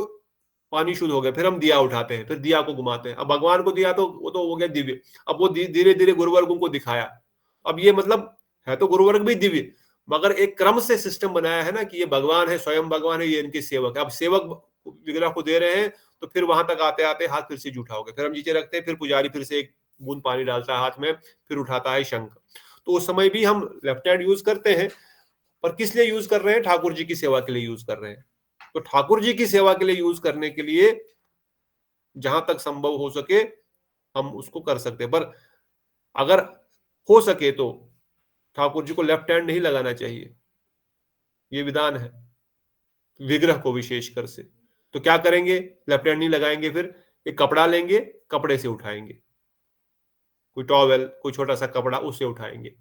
Speaker 1: पानी शुद्ध हो गया। फिर हम दिया उठाते हैं, फिर दिया को घुमाते हैं। अब भगवान को दिया तो वो तो हो गया दिव्य। अब वो धीरे धीरे गुरुवर्गों को दिखाया। अब ये मतलब है तो गुरुवर्ग भी दिव्य, मगर एक क्रम से सिस्टम बनाया है ना, कि ये भगवान है, स्वयं भगवान है, ये इनके सेवक है। अब सेवक विग्रह को दे रहे हैं, तो फिर वहां तक आते आते हाथ फिर से जूठा हो गया। फिर हम नीचे रखते हैं, फिर पुजारी फिर से एक बूंद पानी डालता है हाथ में, फिर उठाता है शंख। तो उस समय भी हम लेफ्ट हैंड यूज करते हैं, पर किस लिए यूज कर रहे हैं? ठाकुर जी की सेवा के लिए यूज कर रहे हैं। तो ठाकुर जी की सेवा के लिए यूज करने के लिए जहां तक संभव हो सके हम उसको कर सकते हैं, पर अगर हो सके तो ठाकुर जी को लेफ्ट हैंड नहीं लगाना चाहिए, ये विधान है विग्रह को विशेषकर से। तो क्या करेंगे, लेफ्ट हैंड नहीं लगाएंगे, फिर एक कपड़ा लेंगे, कपड़े से उठाएंगे, कोई टॉवेल, कोई छोटा सा कपड़ा, उससे उठाएंगे।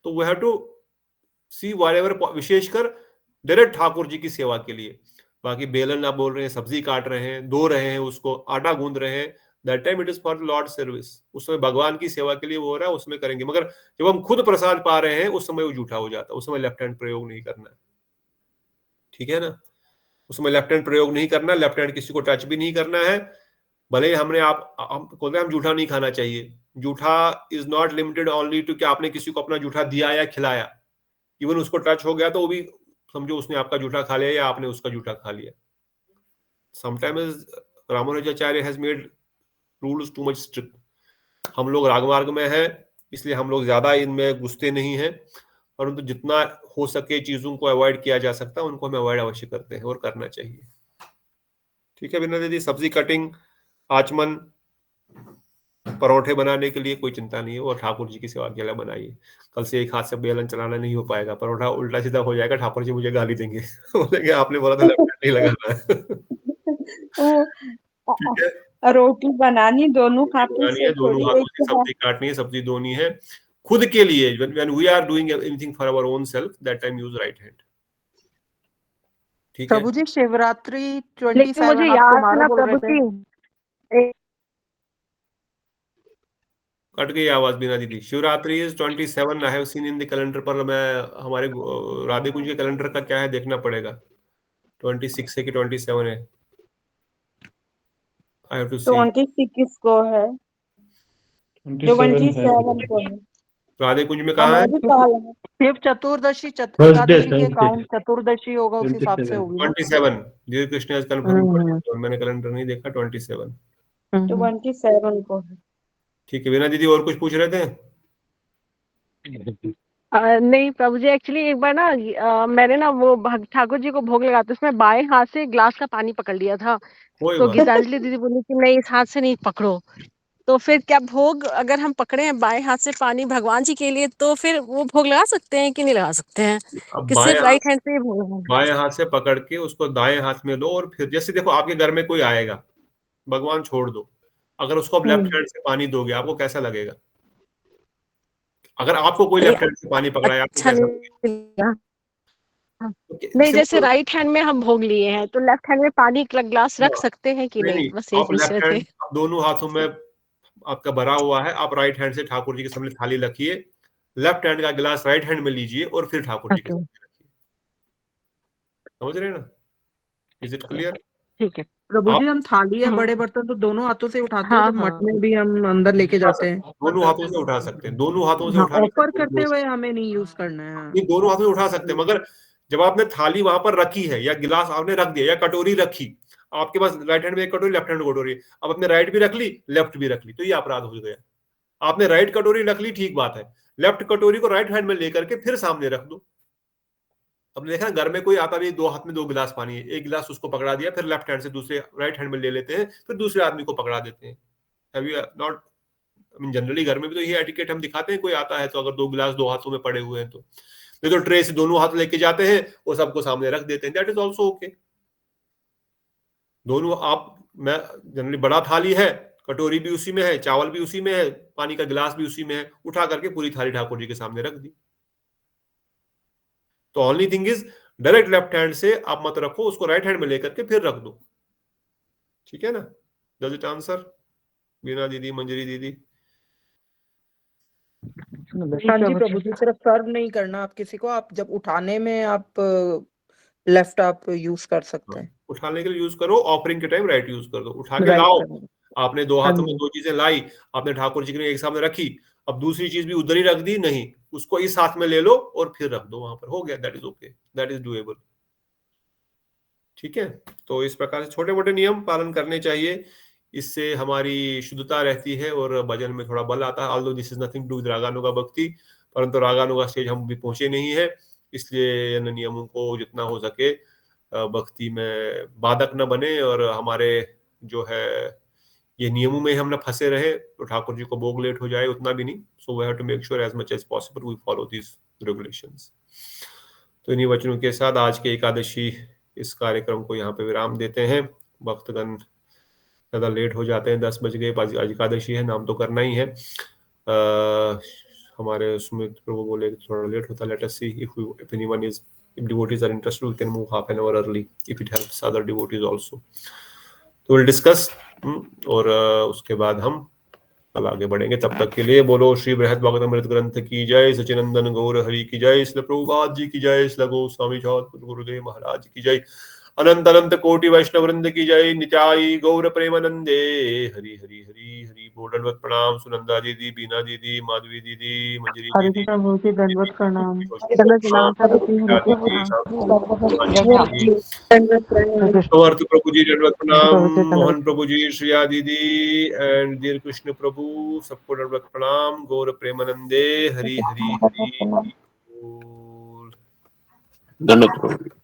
Speaker 1: तो we have to see whatever, विशेषकर डायरेक्ट ठाकुर जी की सेवा के लिए। बाकी बेलन आप बोल रहे हैं, सब्जी काट रहे हैं, धो रहे हैं, उसको आटा गूंद रहे हैं, that time it is for Lord service, उस समय भगवान की सेवा के लिए वो हो रहा है, उसमें करेंगे। मगर जब हम खुद प्रसाद पा रहे हैं उस समय वो झूठा हो जाता है, उस समय लेफ्ट हैंड प्रयोग नहीं करना है, ठीक है ना। उस समय लेफ्ट हैंड प्रयोग नहीं करना, लेफ्ट हैंड किसी को टच भी नहीं करना है। भले ही हमने हम बोलते हैं हम जूठा नहीं खाना चाहिए, जूठा is not limited only to कि आपने किसी को अपना जूठा दिया या खिलाया, इवन उसको टच हो गया तो वो भी समझो उसने आपका जूठा खा लिया या आपने उसका जूठा खा लिया। Sometimes Ramanujacharya has made rules too much strict. हम लोग रागमार्ग में हैं इसलिए हम लोग ज्यादा इनमें घुसते नहीं हैं, परंतु जितना हो सके चीजों को अवॉइड किया जा सकता है उनको हम अवॉइड अवश्य करते हैं और करना चाहिए। ठीक है बिना दीदी, सब्जी कटिंग, आचमन, परोठे बनाने के लिए कोई चिंता नहीं है, और ठाकुर जी की सेवा के लिए बनाइए। कल से एक हाथ से बेलन चलाना नहीं हो पाएगा, परोठा उल्टा सीधा हो जाएगा, ठाकुर जी मुझे गाली देंगे बोलेंगे आपने बोला था लेफ्ट नहीं लगाना है ठीक है,
Speaker 11: रोटी बनानी दोनों हाथों
Speaker 1: बनानी
Speaker 11: से,
Speaker 1: है दोनों
Speaker 11: थोड़ी
Speaker 1: हाथों
Speaker 11: एक
Speaker 1: से,
Speaker 11: हाथ।
Speaker 1: सब्जी काटनी है, सब्जी धोनी है खुद के लिए। when we are doing anything for our own self, that time use right hand। ठीक है
Speaker 8: प्रभु जी शिवरात्रि
Speaker 6: लेकिन
Speaker 8: 27
Speaker 6: मुझे
Speaker 8: आप
Speaker 6: याद
Speaker 8: तुम्हारा
Speaker 6: ना
Speaker 8: बोल रहे
Speaker 6: प्रभु
Speaker 8: थे।
Speaker 6: जी,
Speaker 1: कट गई आवाज बिना दीदी। Shivratri is 27, I have seen in the calendar, पर मैं हमारे राधे कुंज के कैलेंडर का क्या है देखना पड़ेगा, 26 है कि 27 है, आई हैव टू सी।
Speaker 11: 26 को है, 27 को है।
Speaker 1: राधे कुंज में कहाँ है?
Speaker 11: हमारी काल है।
Speaker 8: शिव चतुर्दशी एकादशी के काउंट चतुर्दशी होगा उस हिसाब से होगी ना।
Speaker 1: 27 जी कृष्ण has confirmed, मैंने कैलेंडर नहीं देखा, 27।
Speaker 11: 27 को है।
Speaker 1: ठीक है बिना दीदी, और कुछ पूछ रहे थे?
Speaker 6: नहीं प्रभु जी, एक्चुअली एक बार ना मैंने ना वो ठाकुर जी को भोग लगाते उसमें बाएं हाथ से ग्लास का पानी पकड़ लिया था, तो गीतांजलि दीदी बोली कि नहीं इस हाथ से नहीं पकड़ो। तो फिर क्या भोग अगर हम पकड़े हैं बाएं हाथ से पानी भगवान जी के लिए, तो फिर वो भोग लगा सकते हैं कि नहीं लगा सकते हैं, कि सिर्फ राइट हैंड से ही भोग लगाना?
Speaker 1: बाएं हाथ से पकड़ के उसको दाएं हाथ में लो, और फिर जैसे देखो आपके घर में कोई आएगा, भगवान छोड़ दो, अगर उसको आप लेफ्ट हैंड से पानी दोगे आपको कैसा लगेगा? अगर आपको कोई लेफ्ट हैंड से पानी पकड़ा है आपको
Speaker 6: अच्छा
Speaker 1: कैसा
Speaker 6: नहीं
Speaker 1: लगेगा?
Speaker 6: नहीं, जैसे राइट हैंड में हम भोग लिए हैं तो लेफ्ट हैंड में पानी का ग्लास रख सकते हैं कि नहीं? बस यही
Speaker 1: आप
Speaker 6: पूछ
Speaker 1: लेफ्ट
Speaker 6: रहे थे।
Speaker 1: हैंड दोनों हाथों में आपका भरा हुआ है, आप राइट हैंड से ठाकुर जी के सामने थाली रखिए, लेफ्ट हैंड का गिलास राइट हैंड में लीजिए और फिर ठाकुर जी के सामने रखिए। समझ रहे हैं ना? Is it clear?
Speaker 6: ठीक है
Speaker 8: प्रभु जी हम थाली या बड़े बर्तन तो दोनों हाथों से उठाते हैं, जब मठ में भी हम अंदर लेके जाते हैं
Speaker 1: दोनों हाथों से उठा सकते हैं, दोनों हाथों से
Speaker 8: हाँ,
Speaker 1: उठाने का
Speaker 8: ऑफर
Speaker 1: कोई
Speaker 8: करते
Speaker 1: दोष
Speaker 8: हुए हमें नहीं यूज करना है।
Speaker 1: नहीं, दोनों हाथों से उठा सकते हैं, मगर जब आपने थाली वहां पर रखी है या गिलास आपने रख दिया या कटोरी रखी, आपके पास राइट हैंड में एक कटोरी, लेफ्ट हैंड में कटोरी, अब आपने राइट भी रख ली लेफ्ट भी रख ली, तो ये अपराध हो गया। आपने राइट कटोरी रख ली ठीक बात है, लेफ्ट कटोरी को राइट हैंड में लेकर के फिर सामने रख दो। आपने देखा घर में कोई आता भी, दो हाथ में दो गिलास पानी है, एक गिलास उसको पकड़ा दिया, फिर लेफ्ट हैंड से दूसरे राइट हैंड में ले लेते हैं, फिर दूसरे आदमी को पकड़ा देते हैं। Have you not, I mean generally घर में भी तो ये एटिकेट हम दिखाते हैं, कोई आता है तो अगर दो गिलास दो हाथों में पड़े हुए हैं तो नहीं तो ट्रे से दोनों हाथ लेके जाते हैं वो सबको सामने रख देते हैं, दैट इज ऑल्सो ओके। दोनों आप, मैं जनरली बड़ा थाली है, कटोरी भी उसी में है, चावल भी उसी में है, पानी का गिलास भी उसी में है, उठा करके पूरी थाली ठाकुर जी के सामने रख दी। तो only thing is direct left hand से आप मत रखो, उसको राइट हैंड में लेकर के फिर रख दो। ठीक है ना? डज इट आंसर बीना दीदी, मंजरी दीदी?
Speaker 8: हाँ जी प्रभु जी, सिर्फ सर्व नहीं करना आप किसी को, आप जब उठाने में आप लेफ्ट आप यूज कर सकते हैं।
Speaker 1: उठाने के लिए यूज करो, ऑफरिंग के टाइम राइट यूज कर दो। उठा के लाओ, आपने दो हाथों में दो चीजें लाई, आपने ठाकुर जी के एक सामने रखी, अब दूसरी चीज भी उधर ही रख दी, नहीं, उसको इस हाथ में ले लो और फिर रख दो वहां पर, हो गया, that is okay, that is doable. ठीक है, तो इस प्रकार से छोटे मोटे नियम पालन करने चाहिए, इससे हमारी शुद्धता रहती है और भजन में थोड़ा बल आता है। Although this is nothing to with raganuga bhakti, परंतु रागानुगा स्टेज हम भी पहुंचे नहीं है, इसलिए इन नियमों को जितना हो सके भक्ति में बाधक न बने और हमारे जो है ये नियमों में हम ना फंसे रहे, तो ठाकुर जी को भोग लेट हो जाए उतना भी नहीं। So we have to make sure as much as possible we follow this regulations. तो इन्हीं वचनों के साथ आज के एकादशी इस कार्यक्रम को यहाँ पे विराम देते हैं। भक्तगण ज्यादा लेट हो जाते हैं, 10 बज गए, आज एकादशी है, नाम तो करना ही है। हमारे सुमित प्रभु बोले थोड़ा लेट होता, let us see if anyone is, if devotees are interested we can move half an hour early if it helps other devotees also, तो we'll discuss। और उसके बाद हम अब आगे बढ़ेंगे। तब तक के लिए बोलो श्री बृहद भागवतमृत ग्रंथ की जय, सचिनंदन गौर हरि की जय, श्री प्रभुपाद जी की जय, श्री गोस्वामी गुरुदेव महाराज की जय, अनंत अनंत कोटि वैष्णव वृंद की जय, नित्याई गौर प्रेमानंदे हरि हरि हरि हरि बोल। दंडवत प्रणाम सुनंदा दीदी, बीना दीदी, माधवी दीदी, मंजरी दीदी,
Speaker 8: दंडवत प्रणाम।
Speaker 1: समर्थ प्रभु जी दंडवत प्रणाम, मोहन प्रभु जी, श्रिया दीदी एंड दीर कृष्ण प्रभु, सबको दंडवत प्रणाम। गौर प्रेमानंदे हरि हरि हरि बोल।
Speaker 4: दंडवत प्रभु।